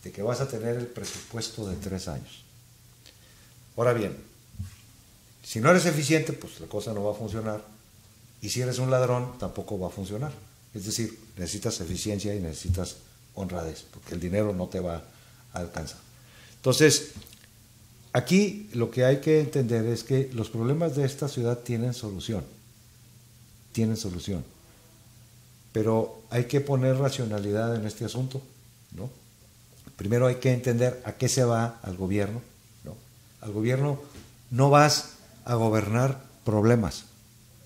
de que vas a tener el presupuesto de 3 años. Ahora bien, si no eres eficiente, pues la cosa no va a funcionar. Y si eres un ladrón, tampoco va a funcionar. Es decir, necesitas eficiencia y necesitas honradez, porque el dinero no te va a alcanzar. Entonces, aquí lo que hay que entender es que los problemas de esta ciudad tienen solución. Tienen solución. Pero hay que poner racionalidad en este asunto, ¿no? Primero hay que entender a qué se va al gobierno, ¿no? Al gobierno no vas a gobernar problemas,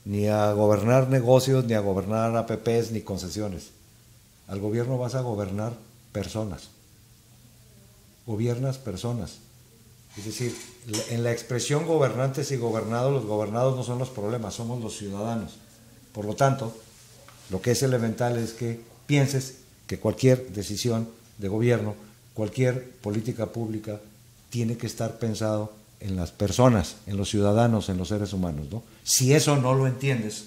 ni a gobernar negocios, ni a gobernar APPs, ni concesiones. Al gobierno vas a gobernar personas. Gobiernas personas. Es decir, en la expresión gobernantes y gobernados, los gobernados no son los problemas, somos los ciudadanos. Por lo tanto, lo que es elemental es que pienses que cualquier decisión de gobierno, cualquier política pública, tiene que estar pensado en las personas, en los ciudadanos, en los seres humanos, ¿no? Si eso no lo entiendes,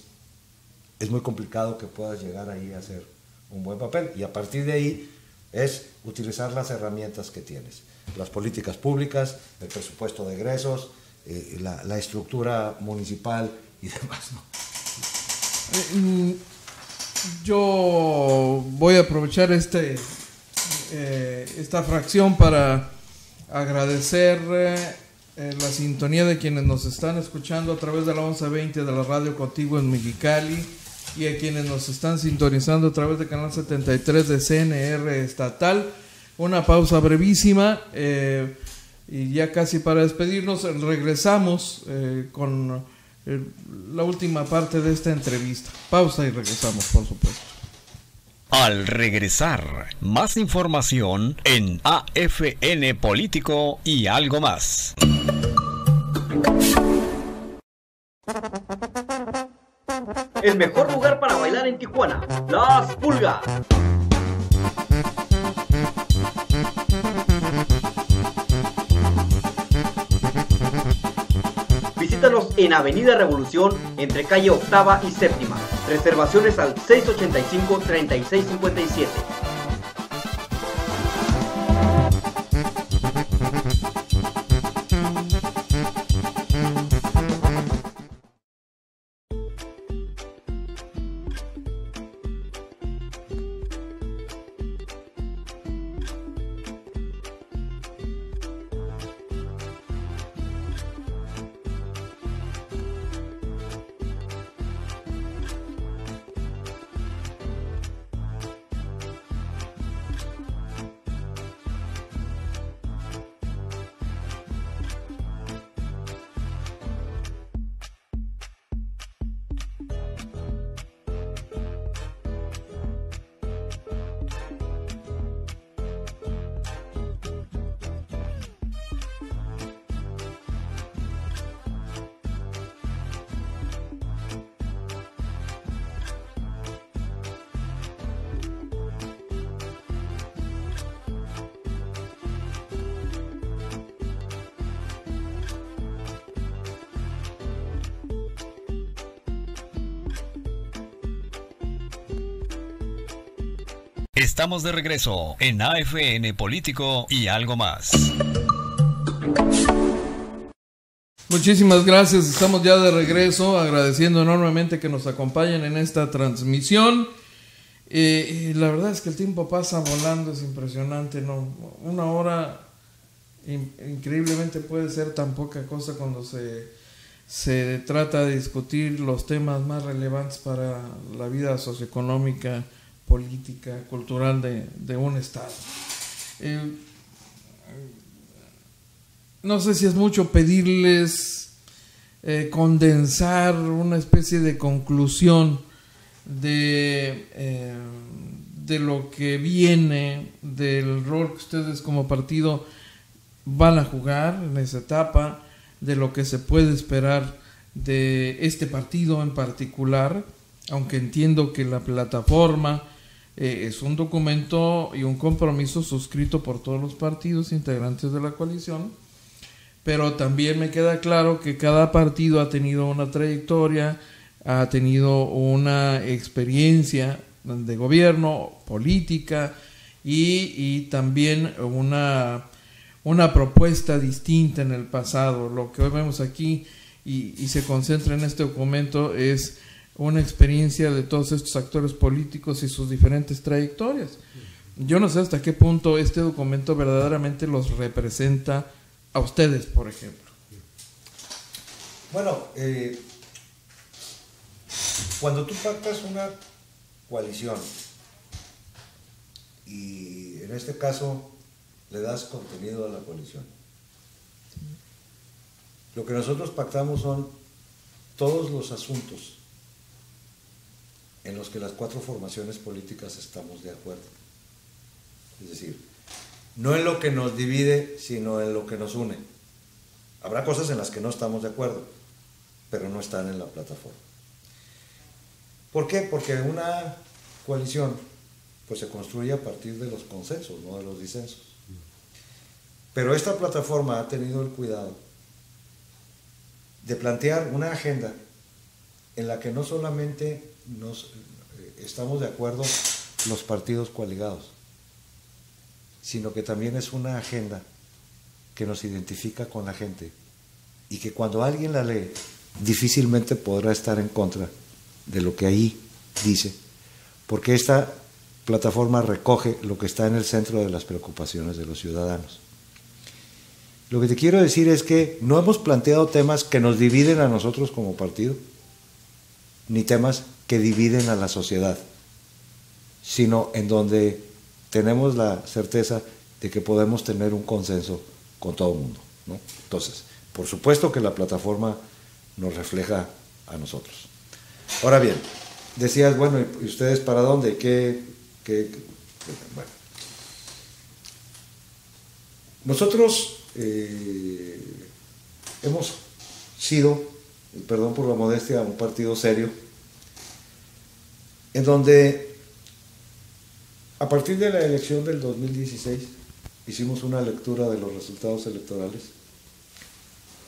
es muy complicado que puedas llegar ahí a hacer un buen papel. Y a partir de ahí es utilizar las herramientas que tienes. Las políticas públicas, el presupuesto de egresos, la estructura municipal y demás, ¿no? Yo voy a aprovechar esta fracción para agradecer la sintonía de quienes nos están escuchando a través de la 1120 de la Radio Contigo en Mexicali y a quienes nos están sintonizando a través de Canal 73 de CNR Estatal. Una pausa brevísima y ya casi para despedirnos regresamos con la última parte de esta entrevista. Pausa y regresamos, por supuesto. Al regresar, más información en AFN Político y algo más. El mejor lugar para bailar en Tijuana, Las Pulgas. Visítanos en Avenida Revolución, entre calle Octava y Séptima. Reservaciones al 685-3657. Estamos de regreso en AFN Político y algo más. Muchísimas gracias, estamos ya de regreso, agradeciendo enormemente que nos acompañen en esta transmisión. La verdad es que el tiempo pasa volando, es impresionante, ¿no? Una hora increíblemente puede ser tan poca cosa cuando se se trata de discutir los temas más relevantes para la vida socioeconómica, política, cultural de un estado. No sé si es mucho pedirles condensar una especie de conclusión de lo que viene, del rol que ustedes como partido van a jugar en esa etapa, de lo que se puede esperar de este partido en particular, aunque entiendo que la plataforma es un documento y un compromiso suscrito por todos los partidos integrantes de la coalición, pero también me queda claro que cada partido ha tenido una trayectoria, ha tenido una experiencia de gobierno, política y también una propuesta distinta en el pasado. Lo que hoy vemos aquí y se concentra en este documento es una experiencia de todos estos actores políticos y sus diferentes trayectorias. Yo no sé hasta qué punto este documento verdaderamente los representa a ustedes, por ejemplo. Bueno, cuando tú pactas una coalición y en este caso le das contenido a la coalición, lo que nosotros pactamos son todos los asuntos en los que las cuatro formaciones políticas estamos de acuerdo. Es decir, no en lo que nos divide, sino en lo que nos une. Habrá cosas en las que no estamos de acuerdo, pero no están en la plataforma. ¿Por qué? Porque una coalición pues se construye a partir de los consensos, no de los disensos. Pero esta plataforma ha tenido el cuidado de plantear una agenda en la que no solamente estamos de acuerdo los partidos coaligados, sino que también es una agenda que nos identifica con la gente y que cuando alguien la lee difícilmente podrá estar en contra de lo que ahí dice, porque esta plataforma recoge lo que está en el centro de las preocupaciones de los ciudadanos. Lo que te quiero decir es que no hemos planteado temas que nos dividen a nosotros como partido, ni temas que dividen a la sociedad, sino en donde tenemos la certeza de que podemos tener un consenso con todo el mundo, ¿no? Entonces, por supuesto que la plataforma nos refleja a nosotros. Ahora bien, decías, bueno, ¿y ustedes para dónde? Bueno. Nosotros hemos sido, perdón por la modestia, un partido serio, en donde a partir de la elección del 2016 hicimos una lectura de los resultados electorales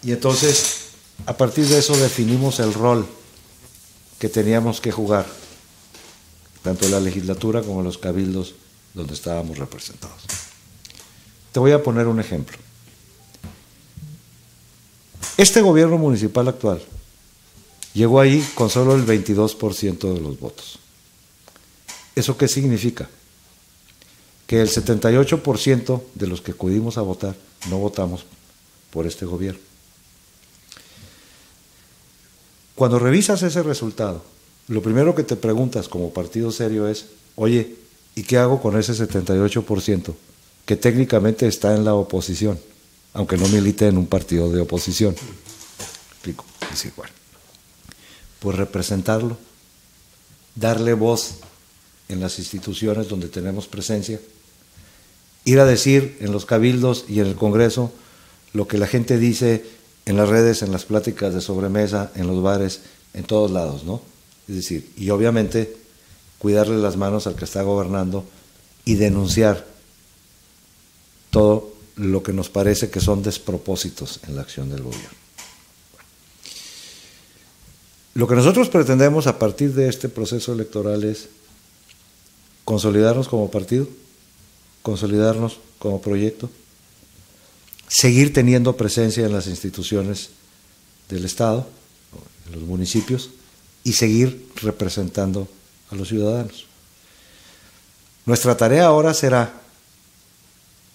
y entonces a partir de eso definimos el rol que teníamos que jugar, tanto en la legislatura como en los cabildos donde estábamos representados. Te voy a poner un ejemplo. Este gobierno municipal actual llegó ahí con solo el 22% de los votos. ¿Eso qué significa? Que el 78% de los que acudimos a votar no votamos por este gobierno. Cuando revisas ese resultado, lo primero que te preguntas como partido serio es, oye, ¿y qué hago con ese 78% que técnicamente está en la oposición, aunque no milite en un partido de oposición? Explico. Es decir, bueno, pues representarlo, darle voz en las instituciones donde tenemos presencia, ir a decir en los cabildos y en el Congreso lo que la gente dice en las redes, en las pláticas de sobremesa, en los bares, en todos lados, ¿no? Es decir, y obviamente cuidarle las manos al que está gobernando y denunciar todo lo que nos parece que son despropósitos en la acción del gobierno. Lo que nosotros pretendemos a partir de este proceso electoral es consolidarnos como partido, consolidarnos como proyecto, seguir teniendo presencia en las instituciones del Estado, en los municipios, y seguir representando a los ciudadanos. Nuestra tarea ahora será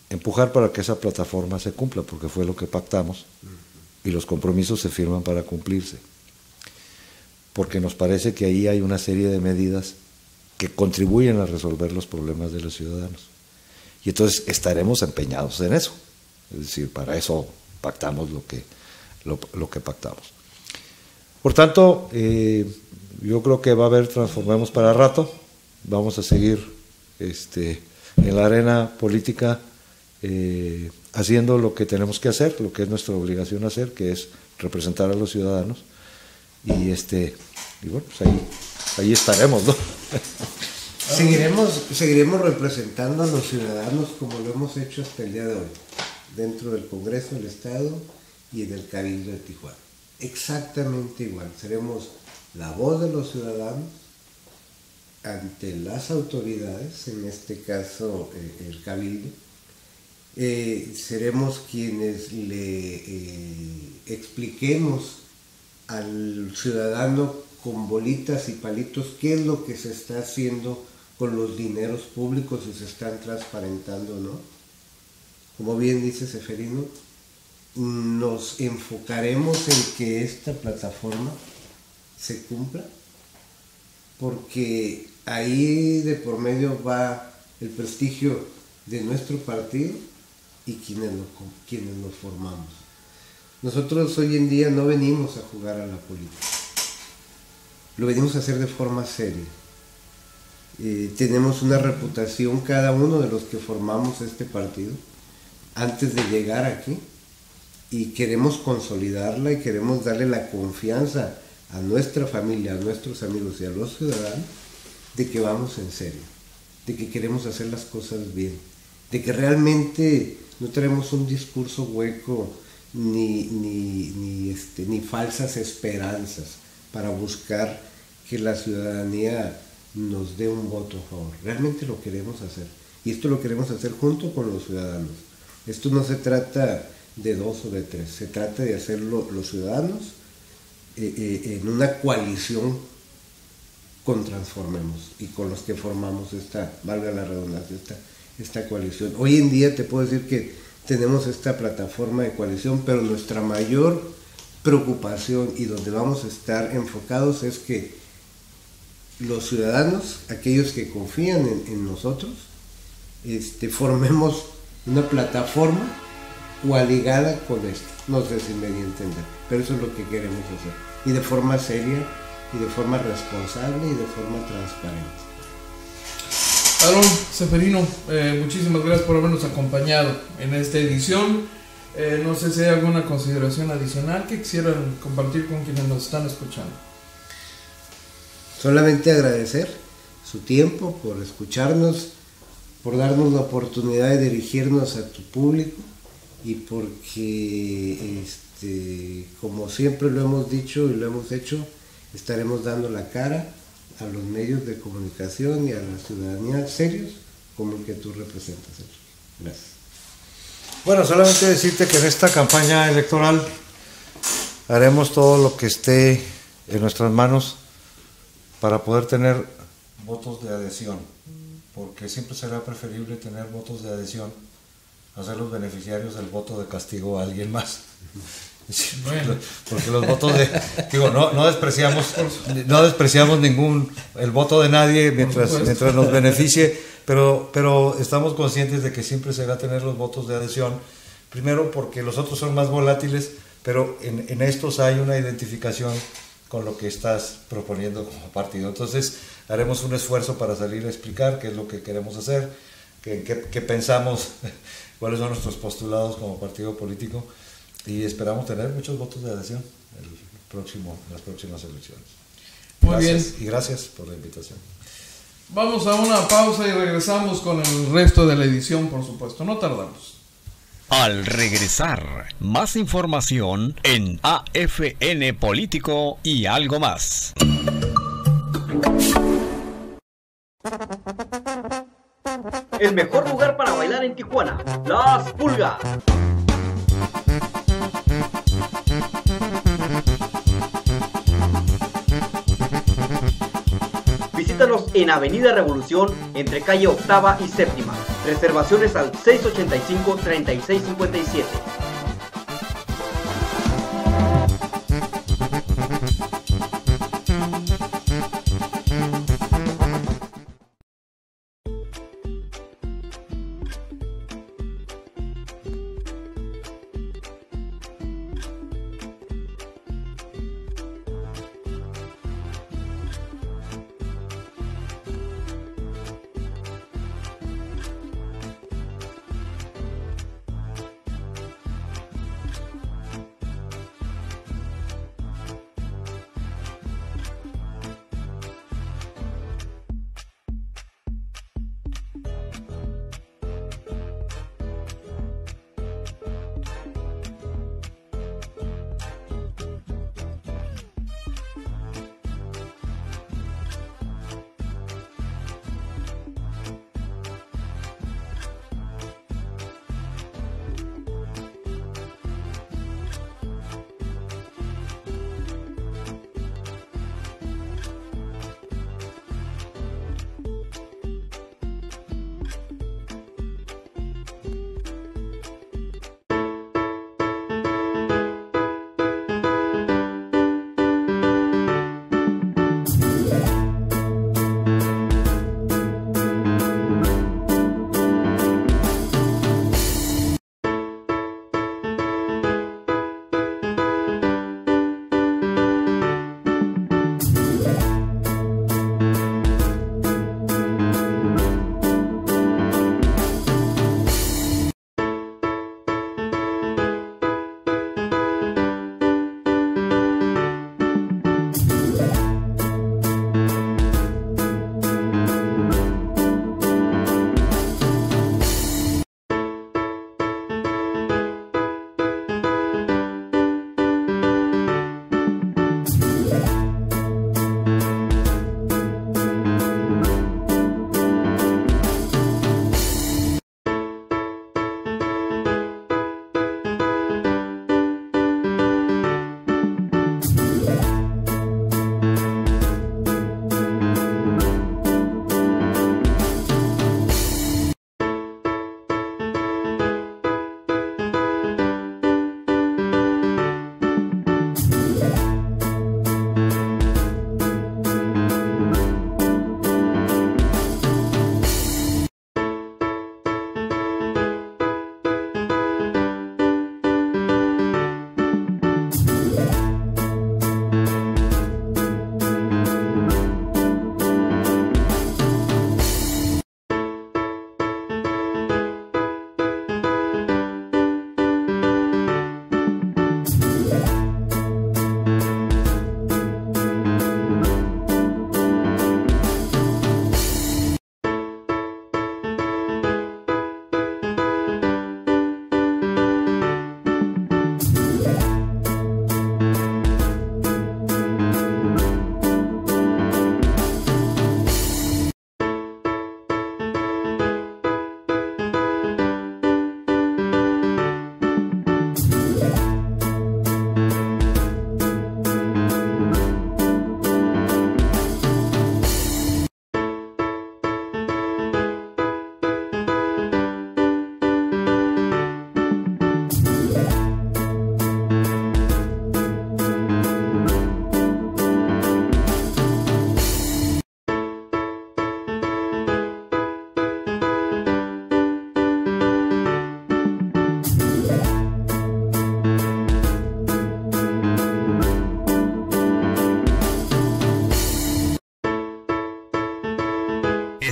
empujar para que esa plataforma se cumpla, porque fue lo que pactamos, y los compromisos se firman para cumplirse, porque nos parece que ahí hay una serie de medidas que contribuyen a resolver los problemas de los ciudadanos. Y entonces estaremos empeñados en eso. Es decir, para eso pactamos lo que pactamos. Por tanto, yo creo que va a haber Transformemos para rato. Vamos a seguir en la arena política haciendo lo que tenemos que hacer, lo que es nuestra obligación hacer, que es representar a los ciudadanos. Y bueno, pues ahí estaremos, ¿no? Seguiremos representando a los ciudadanos como lo hemos hecho hasta el día de hoy, dentro del Congreso del Estado y en el Cabildo de Tijuana. Exactamente igual, seremos la voz de los ciudadanos ante las autoridades, en este caso el Cabildo. Seremos quienes le expliquemos al ciudadano con bolitas y palitos qué es lo que se está haciendo con los dineros públicos, si se están transparentando o no. Como bien dice Seferino, nos enfocaremos en que esta plataforma se cumpla, porque ahí de por medio va el prestigio de nuestro partido y quienes lo formamos. Nosotros hoy en día no venimos a jugar a la política, lo venimos a hacer de forma seria. Tenemos una reputación cada uno de los que formamos este partido antes de llegar aquí, y queremos consolidarla y queremos darle la confianza a nuestra familia, a nuestros amigos y a los ciudadanos de que vamos en serio, de que queremos hacer las cosas bien, de que realmente no tenemos un discurso hueco ni falsas esperanzas para buscar que la ciudadanía nos dé un voto a favor. Realmente lo queremos hacer, y esto lo queremos hacer junto con los ciudadanos. Esto no se trata de 2 o de 3, se trata de hacerlo los ciudadanos en una coalición con Transformemos y con los que formamos esta, valga la redundancia, esta coalición. Hoy en día te puedo decir que tenemos esta plataforma de coalición, pero nuestra mayor preocupación y donde vamos a estar enfocados es que los ciudadanos, aquellos que confían en nosotros, formemos una plataforma coaligada con esto. No sé si me di a entender, pero eso es lo que queremos hacer, y de forma seria, y de forma responsable, y de forma transparente. Aarón, Seferino, muchísimas gracias por habernos acompañado en esta edición. No sé si hay alguna consideración adicional que quisieran compartir con quienes nos están escuchando. Solamente agradecer su tiempo, por escucharnos, por darnos la oportunidad de dirigirnos a tu público, y porque, como siempre lo hemos dicho y lo hemos hecho, estaremos dando la cara a los medios de comunicación y a la ciudadanía serios como el que tú representas. Gracias. Bueno, solamente decirte que en esta campaña electoral haremos todo lo que esté en nuestras manos para poder tener votos de adhesión, porque siempre será preferible tener votos de adhesión a ser los beneficiarios del voto de castigo a alguien más. Bueno. Porque los votos de... Digo, no despreciamos el voto de nadie mientras nos beneficie, pero estamos conscientes de que siempre será tener los votos de adhesión, primero porque los otros son más volátiles, pero en estos hay una identificación con lo que estás proponiendo como partido. Entonces haremos un esfuerzo para salir a explicar qué es lo que queremos hacer, qué pensamos, cuáles son nuestros postulados como partido político, y esperamos tener muchos votos de adhesión en las próximas elecciones. Muy bien. Y gracias por la invitación. Vamos a una pausa y regresamos con el resto de la edición, por supuesto. No tardamos. Al regresar, más información en AFN Político y algo más. El mejor lugar para bailar en Tijuana, Las Pulgas. Visítanos en Avenida Revolución, entre calle Octava y Séptima. Reservaciones al 685-3657.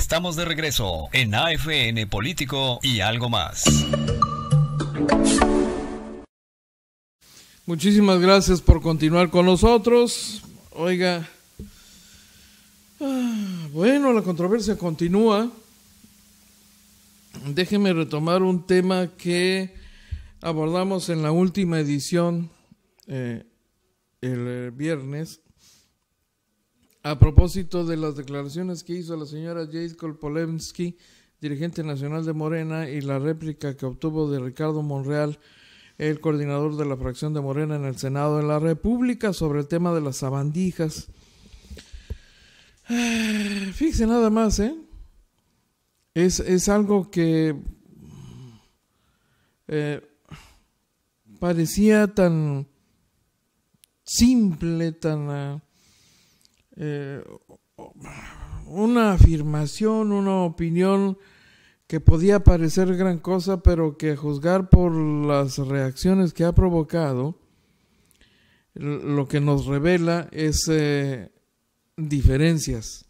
Estamos de regreso en AFN Político y algo más. Muchísimas gracias por continuar con nosotros. Oiga, bueno, la controversia continúa. Déjeme retomar un tema que abordamos en la última edición el viernes, a propósito de las declaraciones que hizo la señora Jade Kolpolevsky, dirigente nacional de Morena, y la réplica que obtuvo de Ricardo Monreal, el coordinador de la fracción de Morena en el Senado de la República, sobre el tema de las sabandijas. Fíjese nada más, es algo que parecía tan simple, tan una afirmación, una opinión que podía parecer gran cosa, pero que a juzgar por las reacciones que ha provocado, lo que nos revela es diferencias,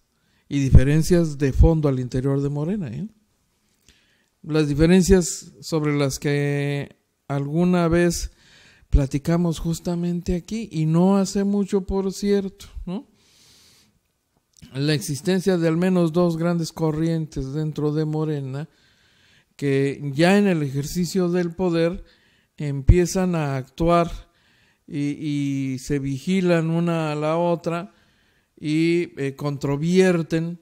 y diferencias de fondo al interior de Morena. Las diferencias sobre las que alguna vez platicamos justamente aquí, y no hace mucho, por cierto, ¿no? La existencia de al menos dos grandes corrientes dentro de Morena que ya en el ejercicio del poder empiezan a actuar y se vigilan una a la otra y controvierten,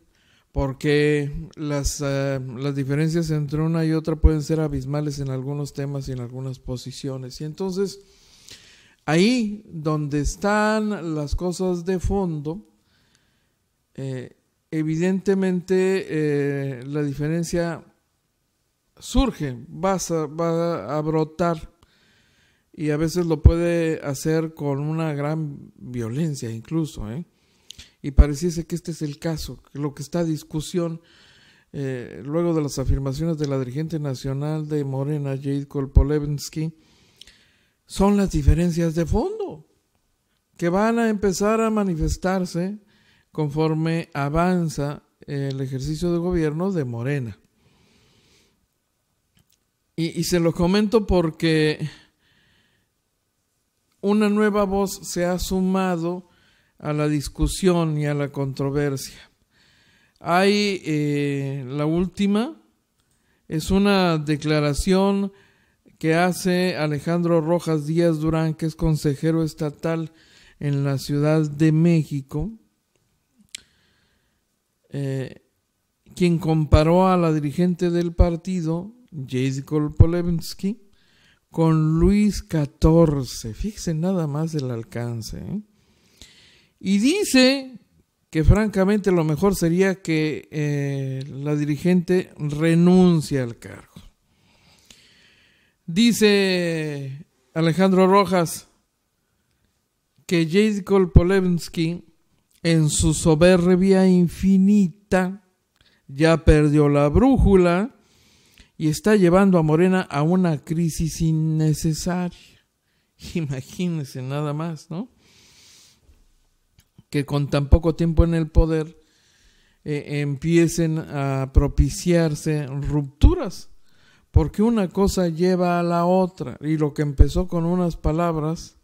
porque las diferencias entre una y otra pueden ser abismales en algunos temas y en algunas posiciones. Y entonces, ahí donde están las cosas de fondo, evidentemente la diferencia surge, va a brotar, y a veces lo puede hacer con una gran violencia incluso, y pareciese que este es el caso, que lo que está a discusión luego de las afirmaciones de la dirigente nacional de Morena, Jade Kolpolevsky, son las diferencias de fondo que van a empezar a manifestarse conforme avanza el ejercicio de gobierno de Morena. Y se lo comento porque una nueva voz se ha sumado a la discusión y a la controversia. Hay la última, es una declaración que hace Alejandro Rojas Díaz Durán, que es consejero estatal en la Ciudad de México, quien comparó a la dirigente del partido, Jade Kolpolevsky, con Luis XIV. Fíjense nada más el alcance, Y dice que francamente lo mejor sería que la dirigente renuncie al cargo. Dice Alejandro Rojas que Jade Kolpolevsky, en su soberbia infinita, ya perdió la brújula y está llevando a Morena a una crisis innecesaria. Imagínense nada más, ¿no? Que con tan poco tiempo en el poder empiecen a propiciarse rupturas, porque una cosa lleva a la otra, y lo que empezó con unas palabras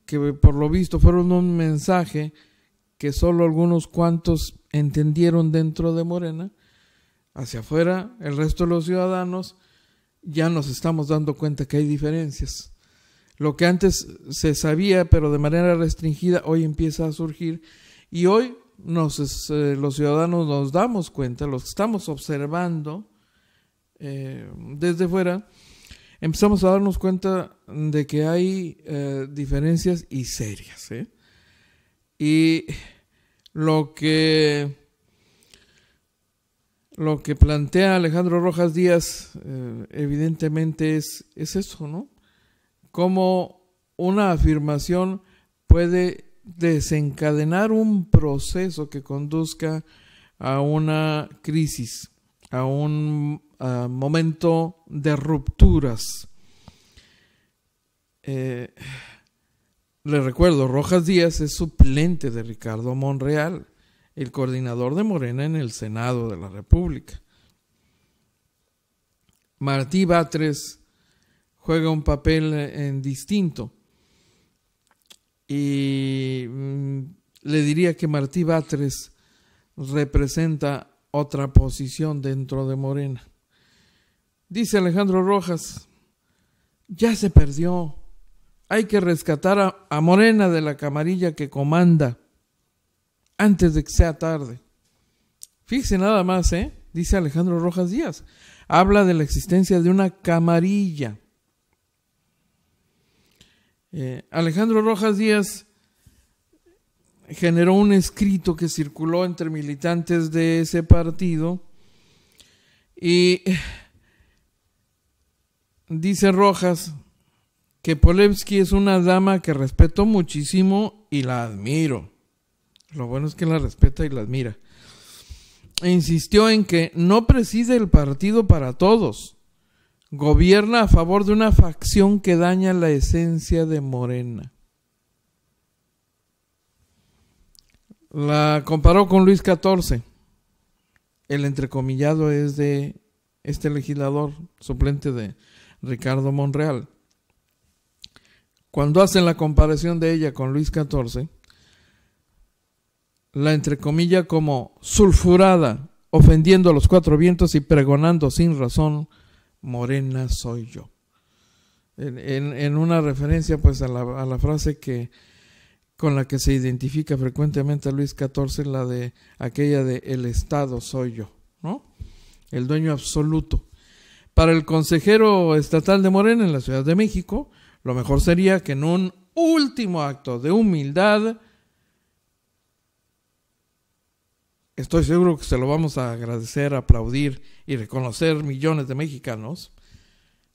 que por lo visto fueron un mensaje que solo algunos cuantos entendieron dentro de Morena, hacia afuera, el resto de los ciudadanos ya nos estamos dando cuenta que hay diferencias. Lo que antes se sabía, pero de manera restringida, hoy empieza a surgir, y hoy los ciudadanos nos damos cuenta, los que estamos observando desde fuera, empezamos a darnos cuenta de que hay diferencias y serias, y lo que plantea Alejandro Rojas Díaz evidentemente es eso, ¿no? Cómo una afirmación puede desencadenar un proceso que conduzca a una crisis, a un momento de rupturas. Le recuerdo, Rojas Díaz es suplente de Ricardo Monreal el coordinador de Morena en el Senado de la República. Martí Batres juega un papel distinto. Y le diría que Martí Batres representa otra posición dentro de Morena. Dice Alejandro Rojas, ya se perdió, hay que rescatar a Morena de la camarilla que comanda antes de que sea tarde. Fíjese nada más, dice Alejandro Rojas Díaz, habla de la existencia de una camarilla. Alejandro Rojas Díaz generó un escrito que circuló entre militantes de ese partido y dice Rojas que Polevsky es una dama que respeto muchísimo y la admiro. Lo bueno es que la respeta y la admira. E insistió en que no preside el partido para todos, gobierna a favor de una facción que daña la esencia de Morena. La comparó con Luis XIV. El entrecomillado es de este legislador suplente de Ricardo Monreal. Cuando hacen la comparación de ella con Luis XIV, la entrecomilla como sulfurada, ofendiendo a los cuatro vientos y pregonando sin razón, Morena soy yo. En una referencia pues a la frase con la que se identifica frecuentemente a Luis XIV, la de aquella de el Estado soy yo, ¿no? El dueño absoluto. Para el consejero estatal de Morena en la Ciudad de México, lo mejor sería que en un último acto de humildad, estoy seguro que se lo vamos a agradecer, aplaudir y reconocer millones de mexicanos,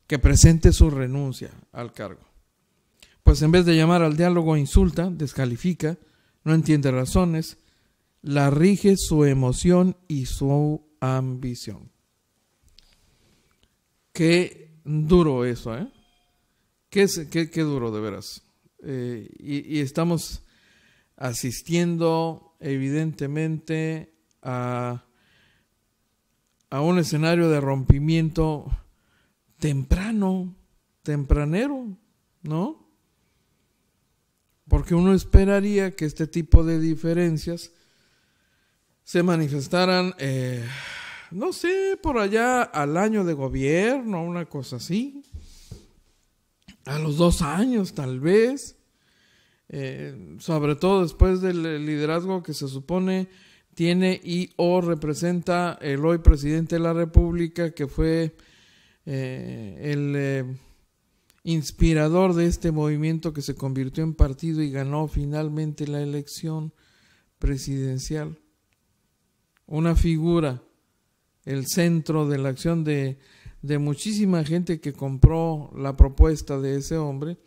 que presente su renuncia al cargo. Pues en vez de llamar al diálogo, insulta, descalifica, no entiende razones, la rige su emoción y su ambición. Qué duro eso, ¿eh? Qué duro, de veras. Y estamos asistiendo evidentemente a un escenario de rompimiento tempranero, ¿no? Porque uno esperaría que este tipo de diferencias se manifestaran, no sé, por allá al año de gobierno, una cosa así, a los 2 años tal vez, sobre todo después del liderazgo que se supone tiene y o representa el hoy presidente de la República, que fue el inspirador de este movimiento que se convirtió en partido y ganó finalmente la elección presidencial. Una figura, el centro de la acción de muchísima gente que compró la propuesta de ese hombre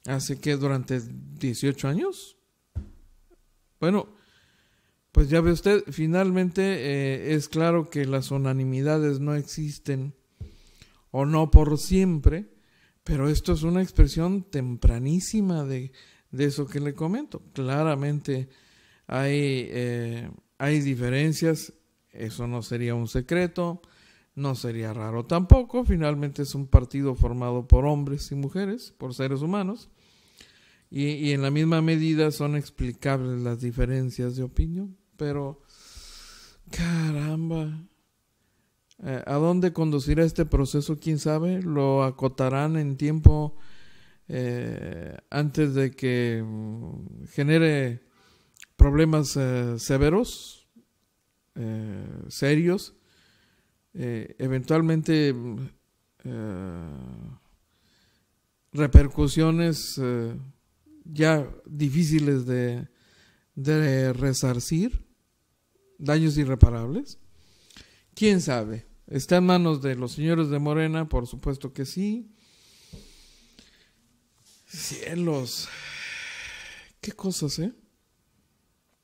hace que durante 18 años. Bueno, pues ya ve usted, finalmente es claro que las unanimidades no existen o no por siempre, pero esto es una expresión tempranísima de eso que le comento. Claramente hay diferencias, eso no sería un secreto, no sería raro tampoco. Finalmente es un partido formado por hombres y mujeres, por seres humanos, y en la misma medida son explicables las diferencias de opinión. Pero, caramba, ¿a dónde conducirá este proceso? ¿Quién sabe? ¿Lo acotarán en tiempo antes de que genere problemas severos, serios? Eventualmente repercusiones ya difíciles de resarcir, daños irreparables. ¿Quién sabe? ¿Está en manos de los señores de Morena? Por supuesto que sí. Cielos, qué cosas,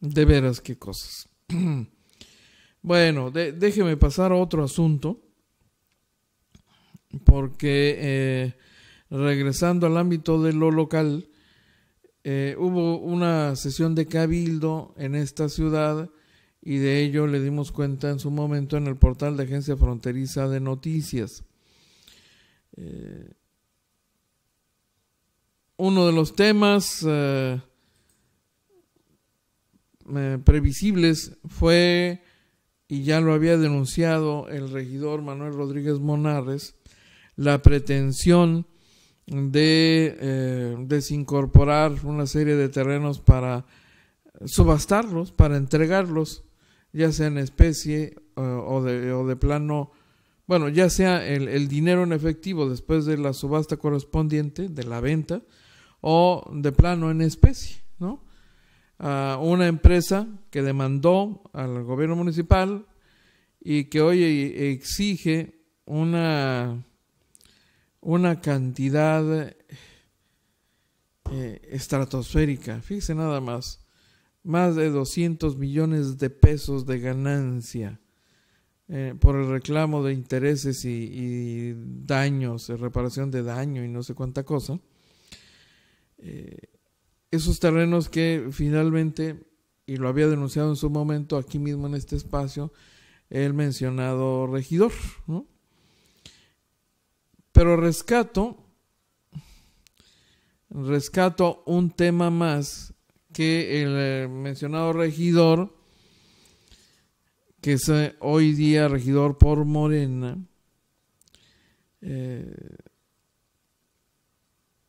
de veras, qué cosas. Bueno, déjeme pasar a otro asunto, porque regresando al ámbito de lo local, hubo una sesión de cabildo en esta ciudad y de ello le dimos cuenta en su momento en el portal de Agencia Fronteriza de Noticias. Uno de los temas previsibles fue, y ya lo había denunciado el regidor Manuel Rodríguez Monarres, la pretensión de desincorporar una serie de terrenos para subastarlos, para entregarlos, ya sea en especie o de plano, bueno, ya sea el dinero en efectivo después de la subasta correspondiente, de la venta, o de plano en especie, ¿no? Una empresa que demandó al gobierno municipal y que hoy exige una cantidad estratosférica, fíjese nada más de 200 millones de pesos de ganancia por el reclamo de intereses y daños, reparación de daño y no sé cuánta cosa. Esos terrenos que finalmente, y lo había denunciado en su momento aquí mismo en este espacio, el mencionado regidor, ¿no? Pero rescato un tema más que el mencionado regidor, que es hoy día regidor por Morena,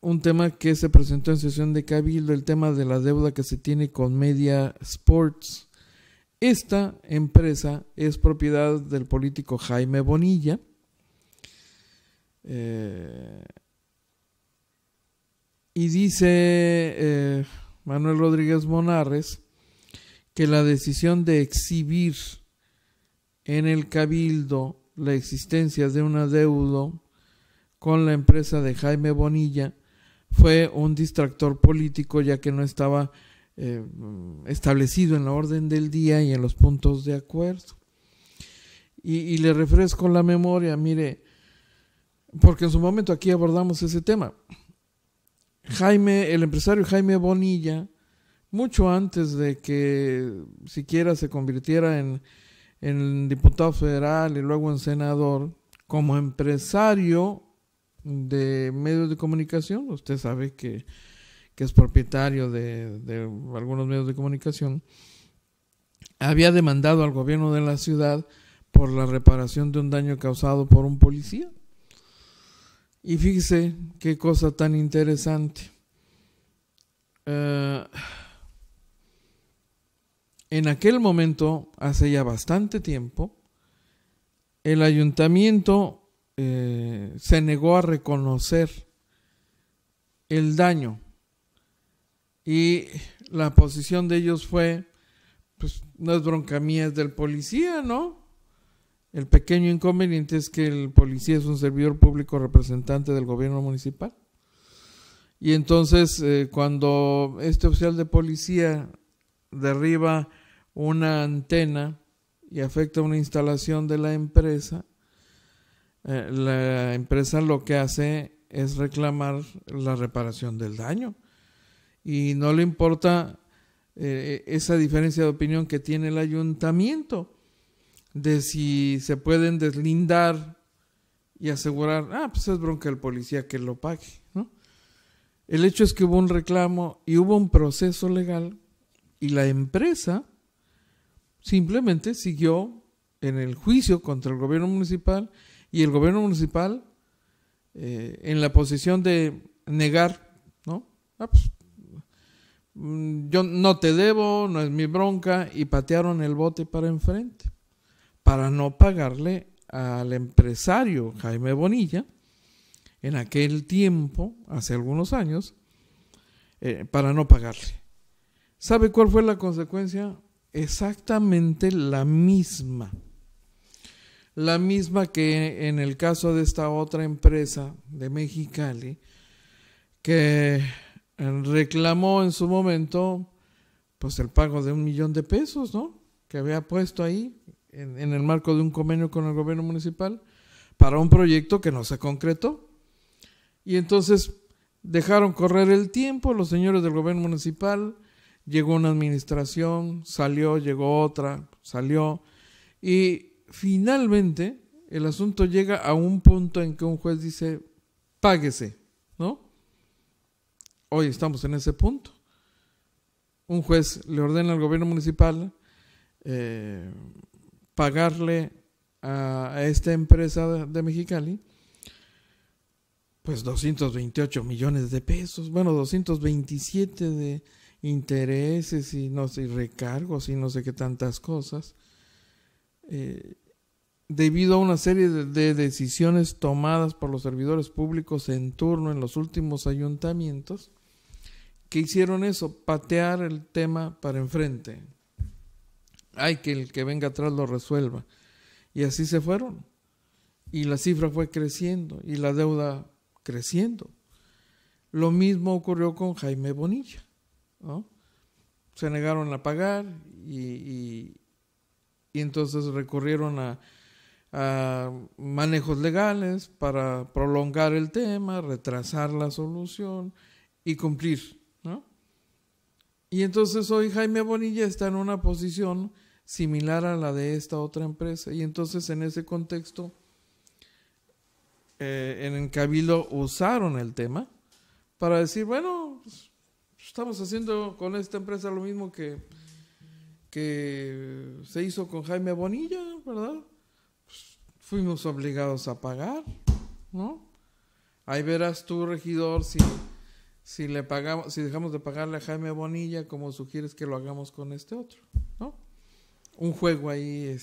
un tema que se presentó en sesión de Cabildo, el tema de la deuda que se tiene con Media Sports. Esta empresa es propiedad del político Jaime Bonilla, y dice Manuel Rodríguez Monarres que la decisión de exhibir en el Cabildo la existencia de un adeudo con la empresa de Jaime Bonilla fue un distractor político, ya que no estaba establecido en la orden del día y en los puntos de acuerdo. Y le refresco la memoria, mire, porque en su momento aquí abordamos ese tema. El empresario Jaime Bonilla, mucho antes de que siquiera se convirtiera en diputado federal y luego en senador, como empresario de medios de comunicación, usted sabe que es propietario de algunos medios de comunicación, había demandado al gobierno de la ciudad por la reparación de un daño causado por un policía. Y fíjese qué cosa tan interesante. En aquel momento, hace ya bastante tiempo, el ayuntamiento se negó a reconocer el daño, y la posición de ellos fue, pues no es bronca mía, es del policía, ¿no? El pequeño inconveniente es que el policía es un servidor público representante del gobierno municipal. Y entonces cuando este oficial de policía derriba una antena y afecta una instalación de la empresa lo que hace es reclamar la reparación del daño. Y no le importa esa diferencia de opinión que tiene el ayuntamiento de si se pueden deslindar y asegurar, pues es bronca del policía que lo pague, ¿no? El hecho es que hubo un reclamo y hubo un proceso legal, y la empresa simplemente siguió en el juicio contra el gobierno municipal, y el gobierno municipal en la posición de negar, ¿no? Pues, yo no te debo, no es mi bronca, y patearon el bote para enfrente para no pagarle al empresario Jaime Bonilla en aquel tiempo, hace algunos años, para no pagarle. ¿Sabe cuál fue la consecuencia? Exactamente la misma que en el caso de esta otra empresa de Mexicali, que reclamó en su momento pues el pago de $1 millón, ¿no? Que había puesto ahí en el marco de un convenio con el gobierno municipal para un proyecto que no se concretó. Y entonces dejaron correr el tiempo los señores del gobierno municipal, llegó una administración, salió, llegó otra, salió, y finalmente el asunto llega a un punto en que un juez dice, páguese, ¿no? Hoy estamos en ese punto. Un juez le ordena al gobierno municipal pagarle a esta empresa de Mexicali pues 228 millones de pesos, bueno, 227 de intereses y no sé, recargos y no sé qué tantas cosas, debido a una serie de decisiones tomadas por los servidores públicos en turno en los últimos ayuntamientos, que hicieron eso, patear el tema para enfrente. Hay que el que venga atrás lo resuelva. Y así se fueron. Y la cifra fue creciendo y la deuda creciendo. Lo mismo ocurrió con Jaime Bonilla, ¿no? Se negaron a pagar y entonces recurrieron a manejos legales para prolongar el tema, retrasar la solución y cumplir, ¿no? Y entonces hoy Jaime Bonilla está en una posición similar a la de esta otra empresa, y entonces en ese contexto en el Cabildo usaron el tema para decir, bueno, pues, estamos haciendo con esta empresa lo mismo que se hizo con Jaime Bonilla, ¿verdad? Pues, fuimos obligados a pagar, ¿no? Ahí verás tú, regidor, si le pagamos, si dejamos de pagarle a Jaime Bonilla, como sugieres que lo hagamos con este otro, ¿no? Un juego ahí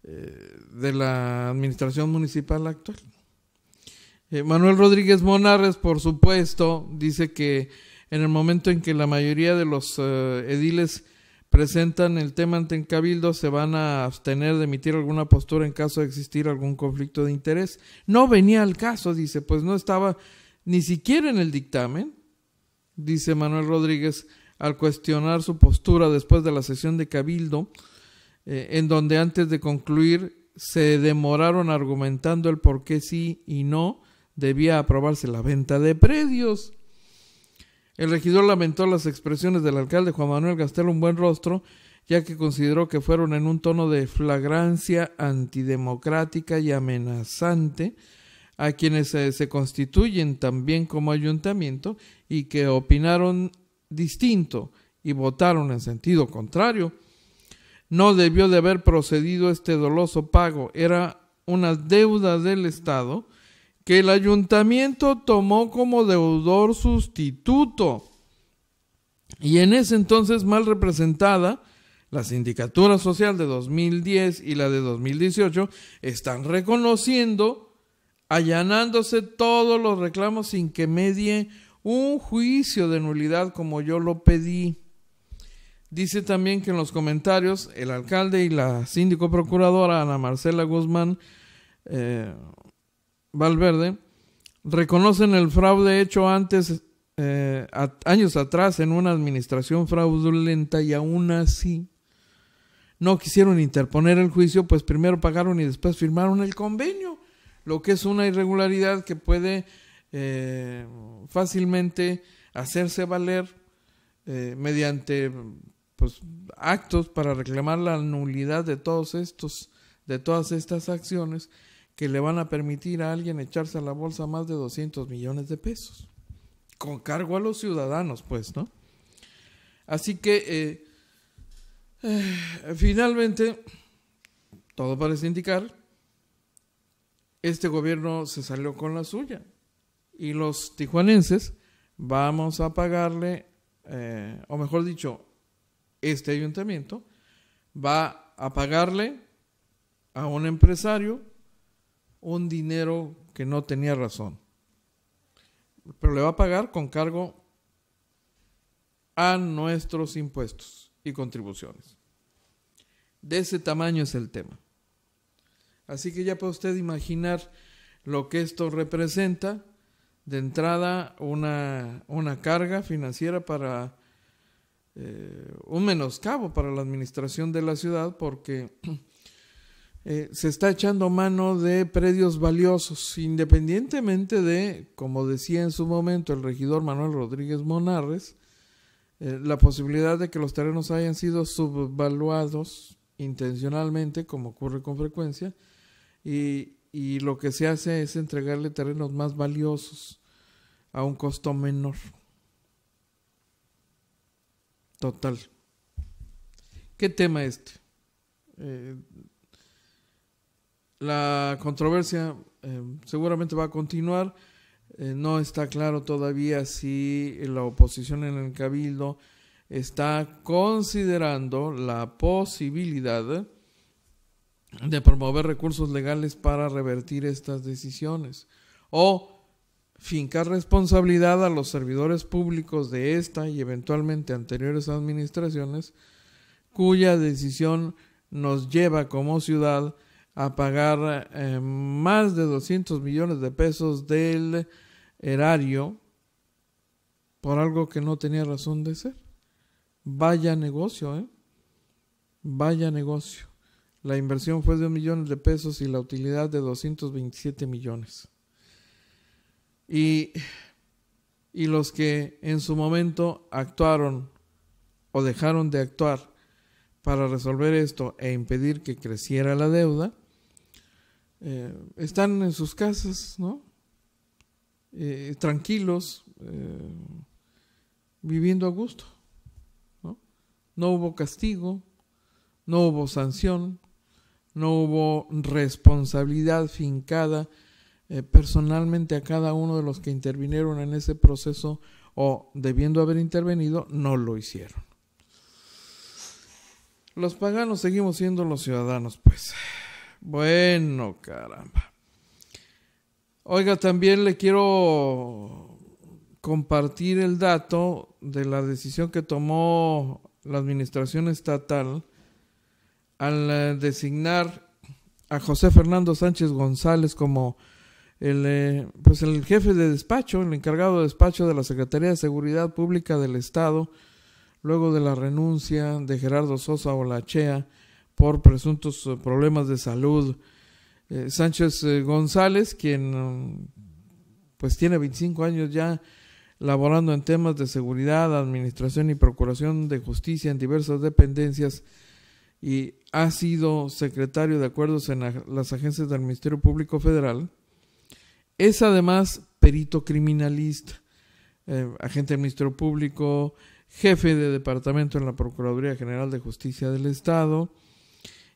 de la administración municipal actual. Manuel Rodríguez Monarres, por supuesto, dice que en el momento en que la mayoría de los ediles presentan el tema ante el Cabildo, se van a abstener de emitir alguna postura en caso de existir algún conflicto de interés. No venía al caso, dice, pues no estaba ni siquiera en el dictamen, dice Manuel Rodríguez, al cuestionar su postura después de la sesión de Cabildo, en donde antes de concluir se demoraron argumentando el por qué sí y no debía aprobarse la venta de predios. El regidor lamentó las expresiones del alcalde Juan Manuel Gastelum Un Buen Rostro, ya que consideró que fueron en un tono de flagrancia antidemocrática y amenazante a quienes se constituyen también como ayuntamiento y que opinaron distinto y votaron en sentido contrario. No debió de haber procedido este doloso pago, era una deuda del Estado que el ayuntamiento tomó como deudor sustituto, y en ese entonces mal representada, la Sindicatura Social de 2010 y la de 2018 están reconociendo, allanándose todos los reclamos sin que medie un juicio de nulidad como yo lo pedí. Dice también que en los comentarios el alcalde y la síndico procuradora Ana Marcela Guzmán Valverde reconocen el fraude hecho antes, años atrás, en una administración fraudulenta, y aún así no quisieron interponer el juicio, pues primero pagaron y después firmaron el convenio, lo que es una irregularidad que puede fácilmente hacerse valer mediante pues actos para reclamar la nulidad de todas estas acciones que le van a permitir a alguien echarse a la bolsa más de 200 millones de pesos, con cargo a los ciudadanos, pues, ¿no? Así que finalmente todo parece indicar, este gobierno se salió con la suya y los tijuanenses vamos a pagarle, o mejor dicho, este ayuntamiento va a pagarle a un empresario un dinero que no tenía razón, pero le va a pagar con cargo a nuestros impuestos y contribuciones. De ese tamaño es el tema. Así que ya puede usted imaginar lo que esto representa. De entrada, una carga financiera para un menoscabo para la administración de la ciudad, porque se está echando mano de predios valiosos, independientemente de, como decía en su momento el regidor Manuel Rodríguez Monarres, la posibilidad de que los terrenos hayan sido subvaluados intencionalmente, como ocurre con frecuencia, y lo que se hace es entregarle terrenos más valiosos a un costo menor. Total. ¿Qué tema este? La controversia seguramente va a continuar. No está claro todavía si la oposición en el Cabildo está considerando la posibilidad de promover recursos legales para revertir estas decisiones o fincar responsabilidad a los servidores públicos de esta y eventualmente anteriores administraciones cuya decisión nos lleva como ciudad a pagar más de 200 millones de pesos del erario por algo que no tenía razón de ser. Vaya negocio, vaya negocio. La inversión fue de 1 millón de pesos y la utilidad de 227 millones. Y los que en su momento actuaron o dejaron de actuar para resolver esto e impedir que creciera la deuda, están en sus casas, ¿no? Tranquilos, viviendo a gusto, ¿no? No hubo castigo, no hubo sanción, no hubo responsabilidad fincada personalmente a cada uno de los que intervinieron en ese proceso o debiendo haber intervenido, no lo hicieron. Los paganos seguimos siendo los ciudadanos, pues. Bueno, caramba. Oiga, también le quiero compartir el dato de la decisión que tomó la administración estatal al designar a José Fernando Sánchez González como el jefe de despacho, el encargado de despacho de la Secretaría de Seguridad Pública del Estado, luego de la renuncia de Gerardo Sosa Olachea por presuntos problemas de salud. Sánchez González, quien pues tiene 25 años ya laborando en temas de seguridad, administración y procuración de justicia en diversas dependencias y ha sido secretario de acuerdos en las agencias del Ministerio Público Federal, es además perito criminalista, agente del Ministerio Público, jefe de departamento en la Procuraduría General de Justicia del Estado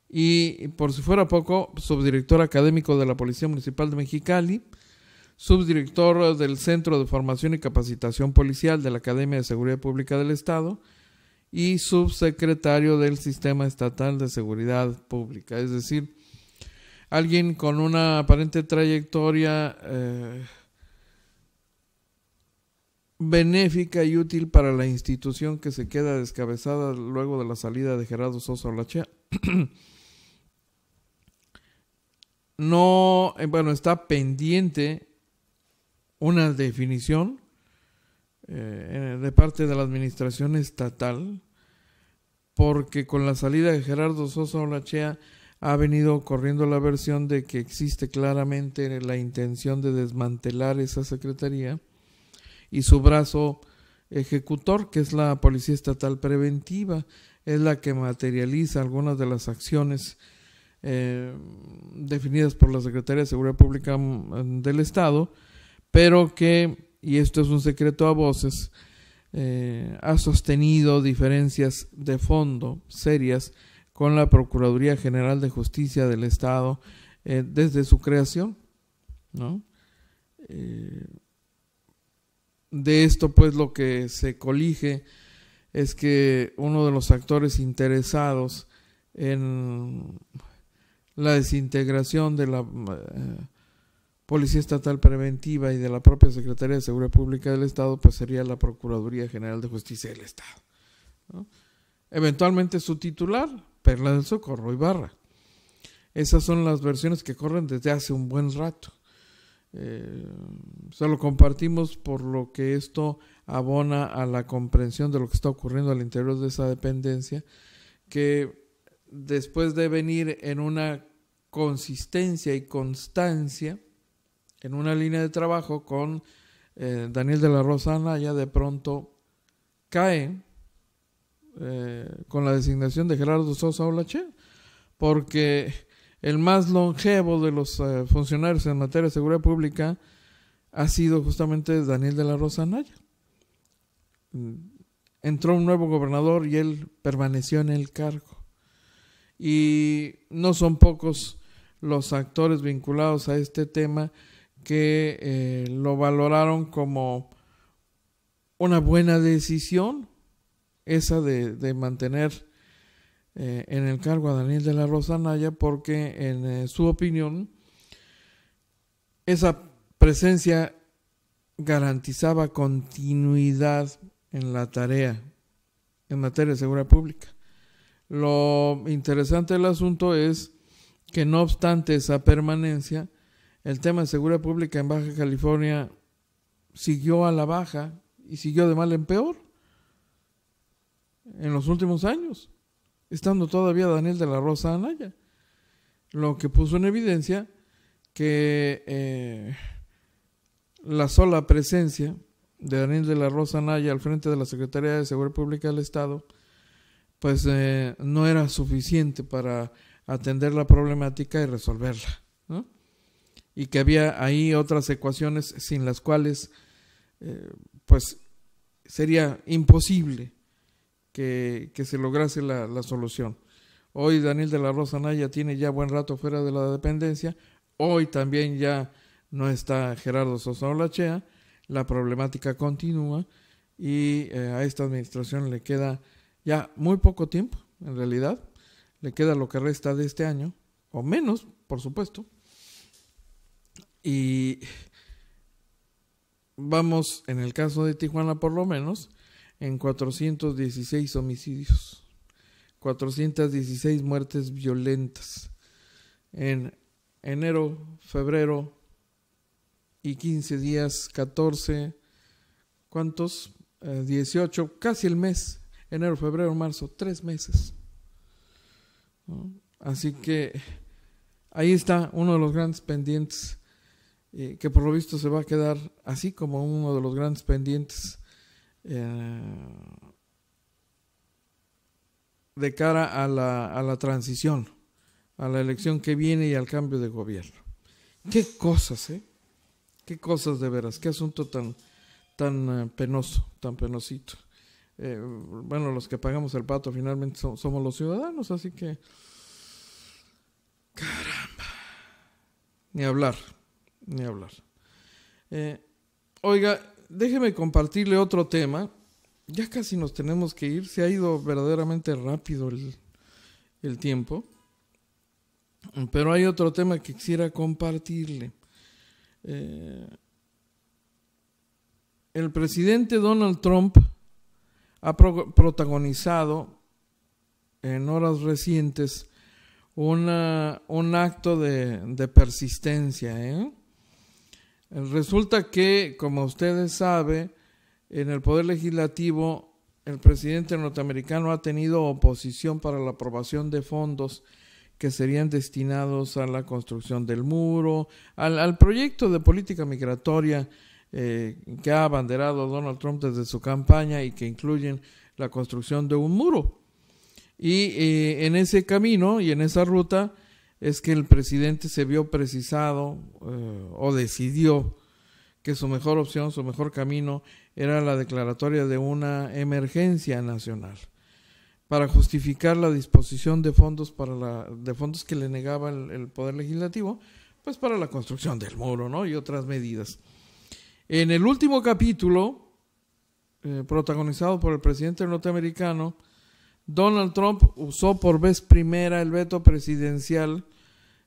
y, por si fuera poco, subdirector académico de la Policía Municipal de Mexicali, subdirector del Centro de Formación y Capacitación Policial de la Academia de Seguridad Pública del Estado y subsecretario del Sistema Estatal de Seguridad Pública. Es decir, alguien con una aparente trayectoria benéfica y útil para la institución que se queda descabezada luego de la salida de Gerardo Sosa Olachea. No, está pendiente una definición de parte de la administración estatal, porque con la salida de Gerardo Sosa Olachea ha venido corriendo la versión de que existe claramente la intención de desmantelar esa secretaría y su brazo ejecutor, que es la Policía Estatal Preventiva, es la que materializa algunas de las acciones definidas por la Secretaría de Seguridad Pública del Estado, pero que, y esto es un secreto a voces, ha sostenido diferencias de fondo serias con la Procuraduría General de Justicia del Estado desde su creación, ¿no? De esto, pues, lo que se colige es que uno de los actores interesados en la desintegración de la Policía Estatal Preventiva y de la propia Secretaría de Seguridad Pública del Estado, pues sería la Procuraduría General de Justicia del Estado, ¿no? Eventualmente su titular, Perla del Socorro Ibarra. Esas son las versiones que corren desde hace un buen rato. Se lo compartimos por lo que esto abona a la comprensión de lo que está ocurriendo al interior de esa dependencia, que después de venir en una consistencia y constancia en una línea de trabajo con Daniel de la Rosa Anaya, de pronto cae con la designación de Gerardo Sosa Olachea, porque el más longevo de los funcionarios en materia de seguridad pública ha sido justamente Daniel de la Rosa Anaya. Entró un nuevo gobernador y él permaneció en el cargo. Y no son pocos los actores vinculados a este tema que lo valoraron como una buena decisión, esa de mantener en el cargo a Daniel de la Rosa Anaya, porque en su opinión esa presencia garantizaba continuidad en la tarea en materia de seguridad pública. Lo interesante del asunto es que no obstante esa permanencia, el tema de seguridad pública en Baja California siguió a la baja y siguió de mal en peor en los últimos años, estando todavía Daniel de la Rosa Anaya, lo que puso en evidencia que la sola presencia de Daniel de la Rosa Anaya al frente de la Secretaría de Seguridad Pública del Estado pues no era suficiente para atender la problemática y resolverla, ¿no? Y que había ahí otras ecuaciones sin las cuales pues sería imposible que se lograse la solución. Hoy Daniel de la Rosa Anaya tiene ya buen rato fuera de la dependencia, hoy también ya no está Gerardo Sosa Olachea, la problemática continúa y a esta administración le queda ya muy poco tiempo, en realidad, le queda lo que resta de este año, o menos, por supuesto, y vamos, en el caso de Tijuana por lo menos, en 416 homicidios, 416 muertes violentas, en enero, febrero y 15 días, 14, ¿cuántos? 18, casi el mes, enero, febrero, marzo, 3 meses, ¿no? Así que ahí está uno de los grandes pendientes que por lo visto se va a quedar así como uno de los grandes pendientes de cara a la transición, a la elección que viene y al cambio de gobierno. Qué cosas, qué cosas de veras, qué asunto tan penoso, tan penosito. Bueno, los que pagamos el pato finalmente somos los ciudadanos, así que caramba, ni hablar. Oiga, déjeme compartirle otro tema. Ya casi nos tenemos que ir, se ha ido verdaderamente rápido el tiempo, pero hay otro tema que quisiera compartirle. El presidente Donald Trump ha protagonizado en horas recientes un acto de persistencia. Resulta que, como ustedes saben, en el Poder Legislativo el presidente norteamericano ha tenido oposición para la aprobación de fondos que serían destinados a la construcción del muro, al proyecto de política migratoria que ha abanderado Donald Trump desde su campaña y que incluyen la construcción de un muro. Y en ese camino y en esa ruta es que el presidente se vio precisado o decidió que su mejor opción, su mejor camino era la declaratoria de una emergencia nacional para justificar la disposición de fondos que le negaba el Poder Legislativo, pues para la construcción del muro, ¿no? Y otras medidas. En el último capítulo, protagonizado por el presidente norteamericano, Donald Trump usó por vez primera el veto presidencial,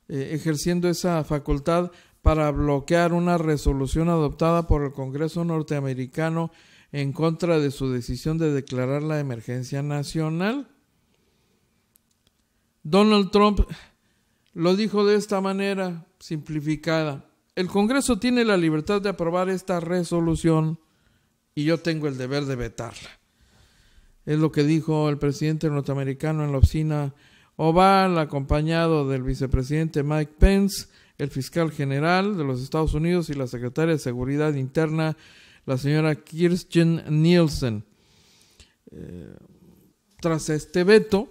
ejerciendo esa facultad para bloquear una resolución adoptada por el Congreso norteamericano en contra de su decisión de declarar la emergencia nacional. Donald Trump lo dijo de esta manera simplificada: el Congreso tiene la libertad de aprobar esta resolución y yo tengo el deber de vetarla. Es lo que dijo el presidente norteamericano en la oficina Oval, acompañado del vicepresidente Mike Pence, el fiscal general de los Estados Unidos y la secretaria de Seguridad Interna, la señora Kirstjen Nielsen. tras este veto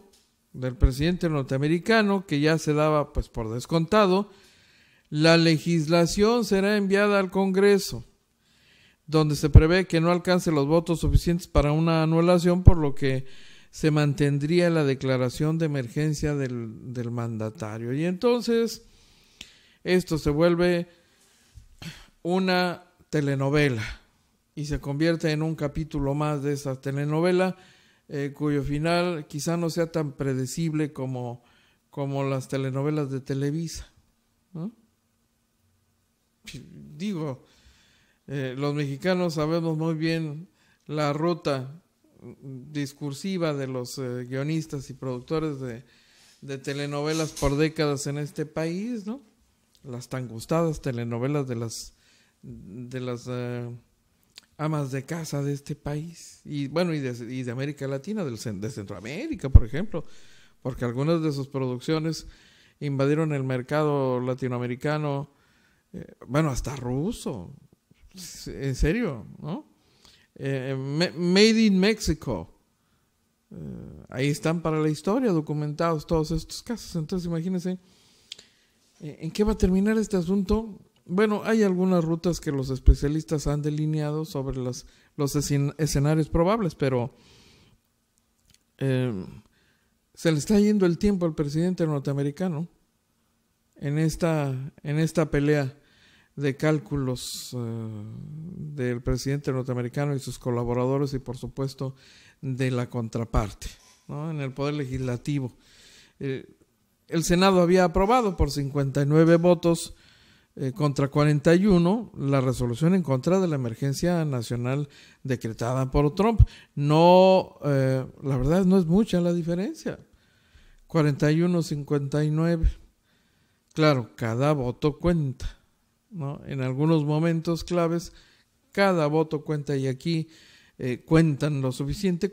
del presidente norteamericano, que ya se daba pues por descontado, la legislación será enviada al Congreso, donde se prevé que no alcance los votos suficientes para una anulación, por lo que se mantendría la declaración de emergencia del mandatario. Y entonces esto se vuelve una telenovela y se convierte en un capítulo más de esa telenovela, cuyo final quizá no sea tan predecible como las telenovelas de Televisa, ¿no? Digo, los mexicanos sabemos muy bien la ruta discursiva de los guionistas y productores de telenovelas por décadas en este país, ¿no? Las tan gustadas telenovelas de las amas de casa de este país, y bueno, y de América Latina, de Centroamérica, por ejemplo, porque algunas de sus producciones invadieron el mercado latinoamericano, bueno, hasta ruso, en serio, ¿no? Made in Mexico, ahí están para la historia documentados todos estos casos. Entonces imagínense en qué va a terminar este asunto. Bueno, hay algunas rutas que los especialistas han delineado sobre los escenarios probables, pero se le está yendo el tiempo al presidente norteamericano en esta pelea de cálculos del presidente norteamericano y sus colaboradores, y por supuesto de la contraparte, ¿no? En el Poder Legislativo, el Senado había aprobado por 59 votos contra 41 la resolución en contra de la emergencia nacional decretada por Trump. No, la verdad no es mucha la diferencia, 41-59. Claro, cada voto cuenta, ¿no? En algunos momentos claves cada voto cuenta, y aquí contaron lo suficiente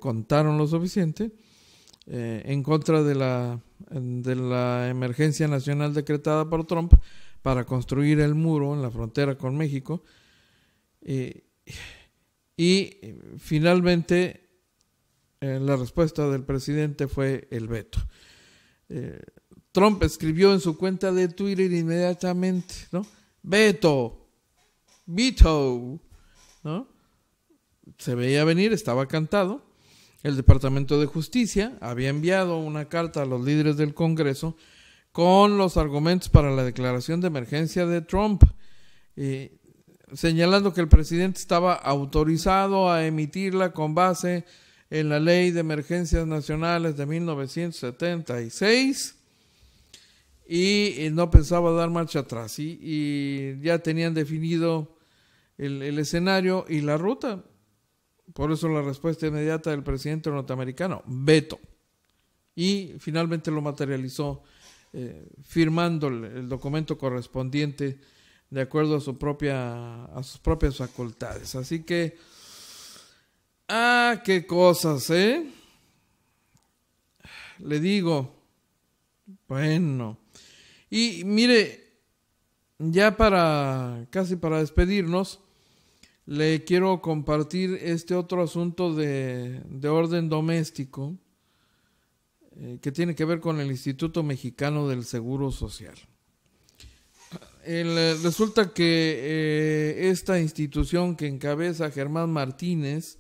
en contra de la emergencia nacional decretada por Trump para construir el muro en la frontera con México, y finalmente la respuesta del presidente fue el veto. Trump escribió en su cuenta de Twitter inmediatamente, ¿no? Veto, ¿no? Se veía venir, estaba cantado. El Departamento de Justicia había enviado una carta a los líderes del Congreso con los argumentos para la declaración de emergencia de Trump, señalando que el presidente estaba autorizado a emitirla con base en la Ley de Emergencias Nacionales de 1976 y no pensaba dar marcha atrás, y ya tenían definido el escenario y la ruta. Por eso la respuesta inmediata del presidente norteamericano, veto, y finalmente lo materializó firmando el documento correspondiente de acuerdo a sus propias facultades. Así que, qué cosas, le digo, bueno. Y mire, ya casi para despedirnos, le quiero compartir este otro asunto de orden doméstico que tiene que ver con el Instituto Mexicano del Seguro Social. Resulta que esta institución que encabeza Germán Martínez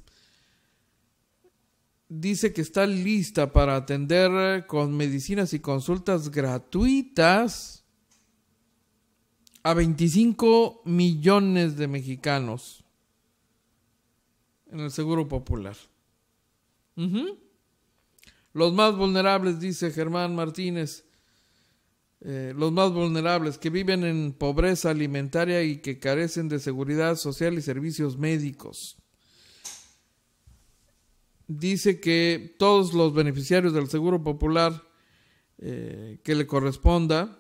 dice que está lista para atender con medicinas y consultas gratuitas a 25 millones de mexicanos en el Seguro Popular. Los más vulnerables, dice Germán Martínez, los más vulnerables que viven en pobreza alimentaria y que carecen de seguridad social y servicios médicos. Dice que todos los beneficiarios del Seguro Popular que le corresponda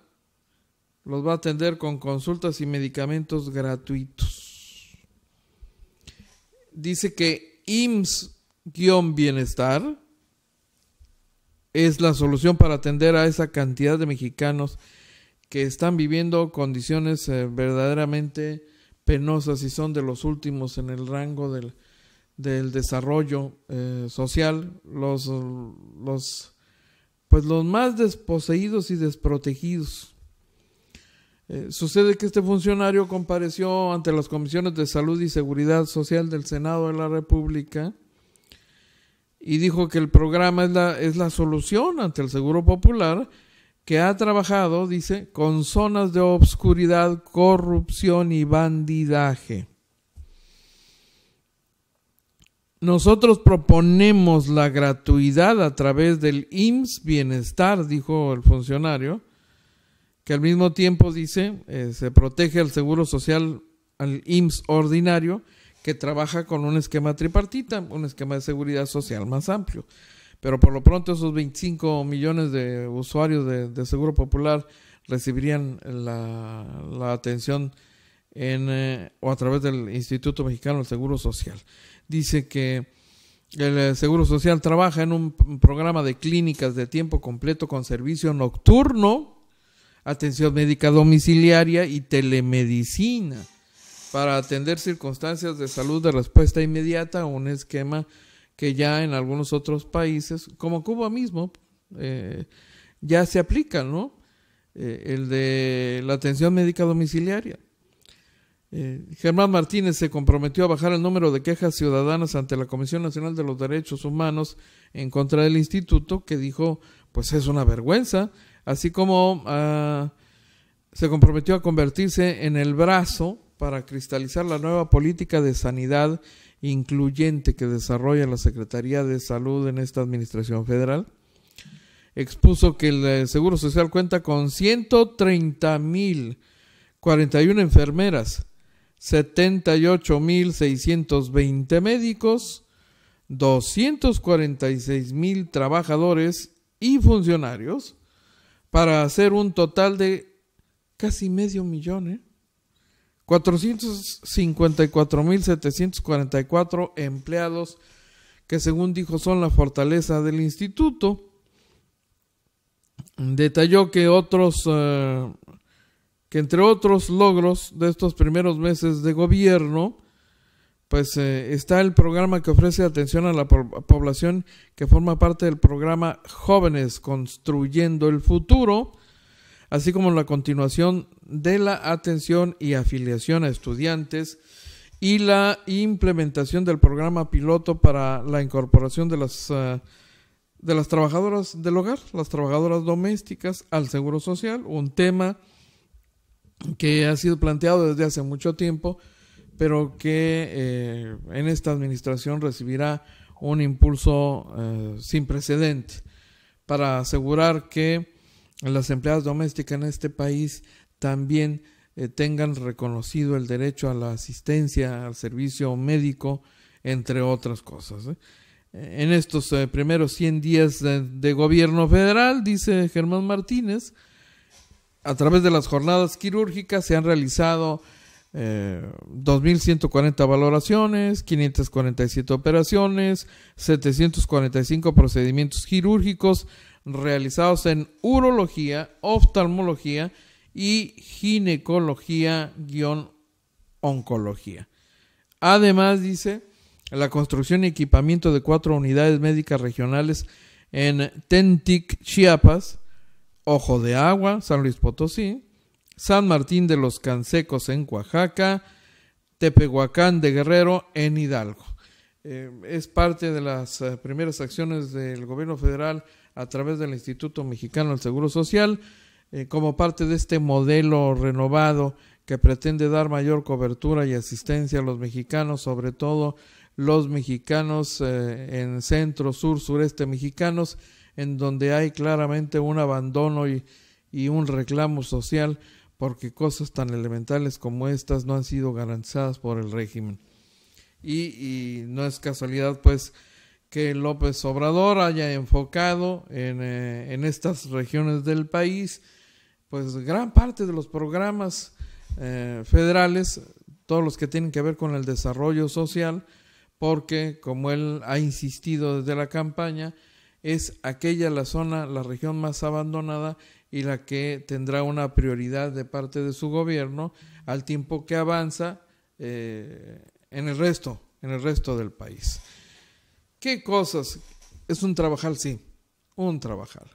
los va a atender con consultas y medicamentos gratuitos. Dice que IMSS-Bienestar es la solución para atender a esa cantidad de mexicanos que están viviendo condiciones verdaderamente penosas y son de los últimos en el rango del desarrollo social, los más desposeídos y desprotegidos. Sucede que este funcionario compareció ante las comisiones de Salud y Seguridad Social del Senado de la República y dijo que el programa es la solución ante el Seguro Popular, que ha trabajado, dice, con zonas de obscuridad, corrupción y bandidaje. Nosotros proponemos la gratuidad a través del IMSS Bienestar, dijo el funcionario, que al mismo tiempo, dice, se protege al Seguro Social, al IMSS ordinario, que trabaja con un esquema tripartita, un esquema de seguridad social más amplio. Pero por lo pronto esos 25 millones de usuarios de Seguro Popular recibirían la atención o a través del Instituto Mexicano del Seguro Social. Dice que el Seguro Social trabaja en un programa de clínicas de tiempo completo con servicio nocturno, atención médica domiciliaria y telemedicina para atender circunstancias de salud de respuesta inmediata, un esquema que ya en algunos otros países, como Cuba mismo, ya se aplica, ¿no? El de la atención médica domiciliaria. Germán Martínez se comprometió a bajar el número de quejas ciudadanas ante la Comisión Nacional de los Derechos Humanos en contra del instituto, que dijo, pues es una vergüenza, así como se comprometió a convertirse en el brazo para cristalizar la nueva política de sanidad incluyente que desarrolla la Secretaría de Salud en esta administración federal. Expuso que el Seguro Social cuenta con 130,041 enfermeras, 78,620 médicos, 246,000 trabajadores y funcionarios, para hacer un total de casi medio millón, 454,744 empleados, que según dijo son la fortaleza del instituto. Detalló que entre otros logros de estos primeros meses de gobierno, pues está el programa que ofrece atención a la población que forma parte del programa Jóvenes Construyendo el Futuro, así como la continuación de la atención y afiliación a estudiantes y la implementación del programa piloto para la incorporación de las trabajadoras del hogar, las trabajadoras domésticas, al Seguro Social, un tema que ha sido planteado desde hace mucho tiempo, pero que en esta administración recibirá un impulso sin precedente para asegurar que las empleadas domésticas en este país también tengan reconocido el derecho a la asistencia, al servicio médico, entre otras cosas. En estos primeros 100 días de gobierno federal, dice Germán Martínez, a través de las jornadas quirúrgicas se han realizado 2,140 valoraciones, 547 operaciones, 745 procedimientos quirúrgicos realizados en urología, oftalmología y ginecología-oncología. Además, dice, la construcción y equipamiento de 4 unidades médicas regionales en Tentic, Chiapas, Ojo de Agua, San Luis Potosí, San Martín de los Cansecos en Oaxaca, Tepehuacán de Guerrero en Hidalgo. Es parte de las primeras acciones del gobierno federal a través del Instituto Mexicano del Seguro Social, como parte de este modelo renovado que pretende dar mayor cobertura y asistencia a los mexicanos, sobre todo los mexicanos en centro, sur, sureste mexicanos, en donde hay claramente un abandono y un reclamo social porque cosas tan elementales como estas no han sido garantizadas por el régimen. Y no es casualidad, pues, que López Obrador haya enfocado en estas regiones del país, pues, gran parte de los programas federales, todos los que tienen que ver con el desarrollo social, porque, como él ha insistido desde la campaña, es aquella la región más abandonada y la que tendrá una prioridad de parte de su gobierno al tiempo que avanza en el resto en el resto del país. ¿Qué cosas? Es un trabajar, sí, un trabajar.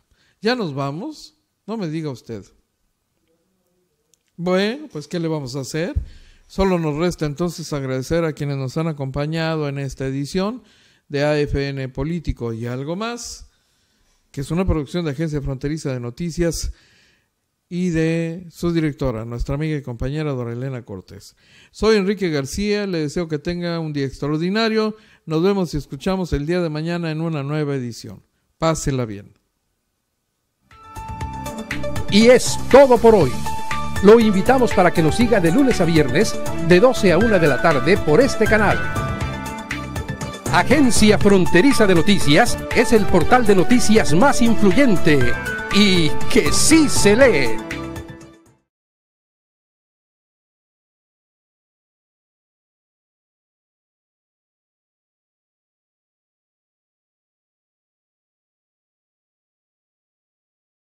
¿Ya nos vamos? No me diga usted. Bueno, pues ¿qué le vamos a hacer? Solo nos resta entonces agradecer a quienes nos han acompañado en esta edición de AFN Político y Algo Más, que es una producción de Agencia Fronteriza de Noticias y de su directora, nuestra amiga y compañera Dora Elena Cortés. Soy Enrique García, le deseo que tenga un día extraordinario. Nos vemos y escuchamos el día de mañana en una nueva edición. Pásela bien. Y es todo por hoy. Lo invitamos para que nos siga de lunes a viernes, de 12 a 1 de la tarde por este canal. Agencia Fronteriza de Noticias es el portal de noticias más influyente y que sí se lee.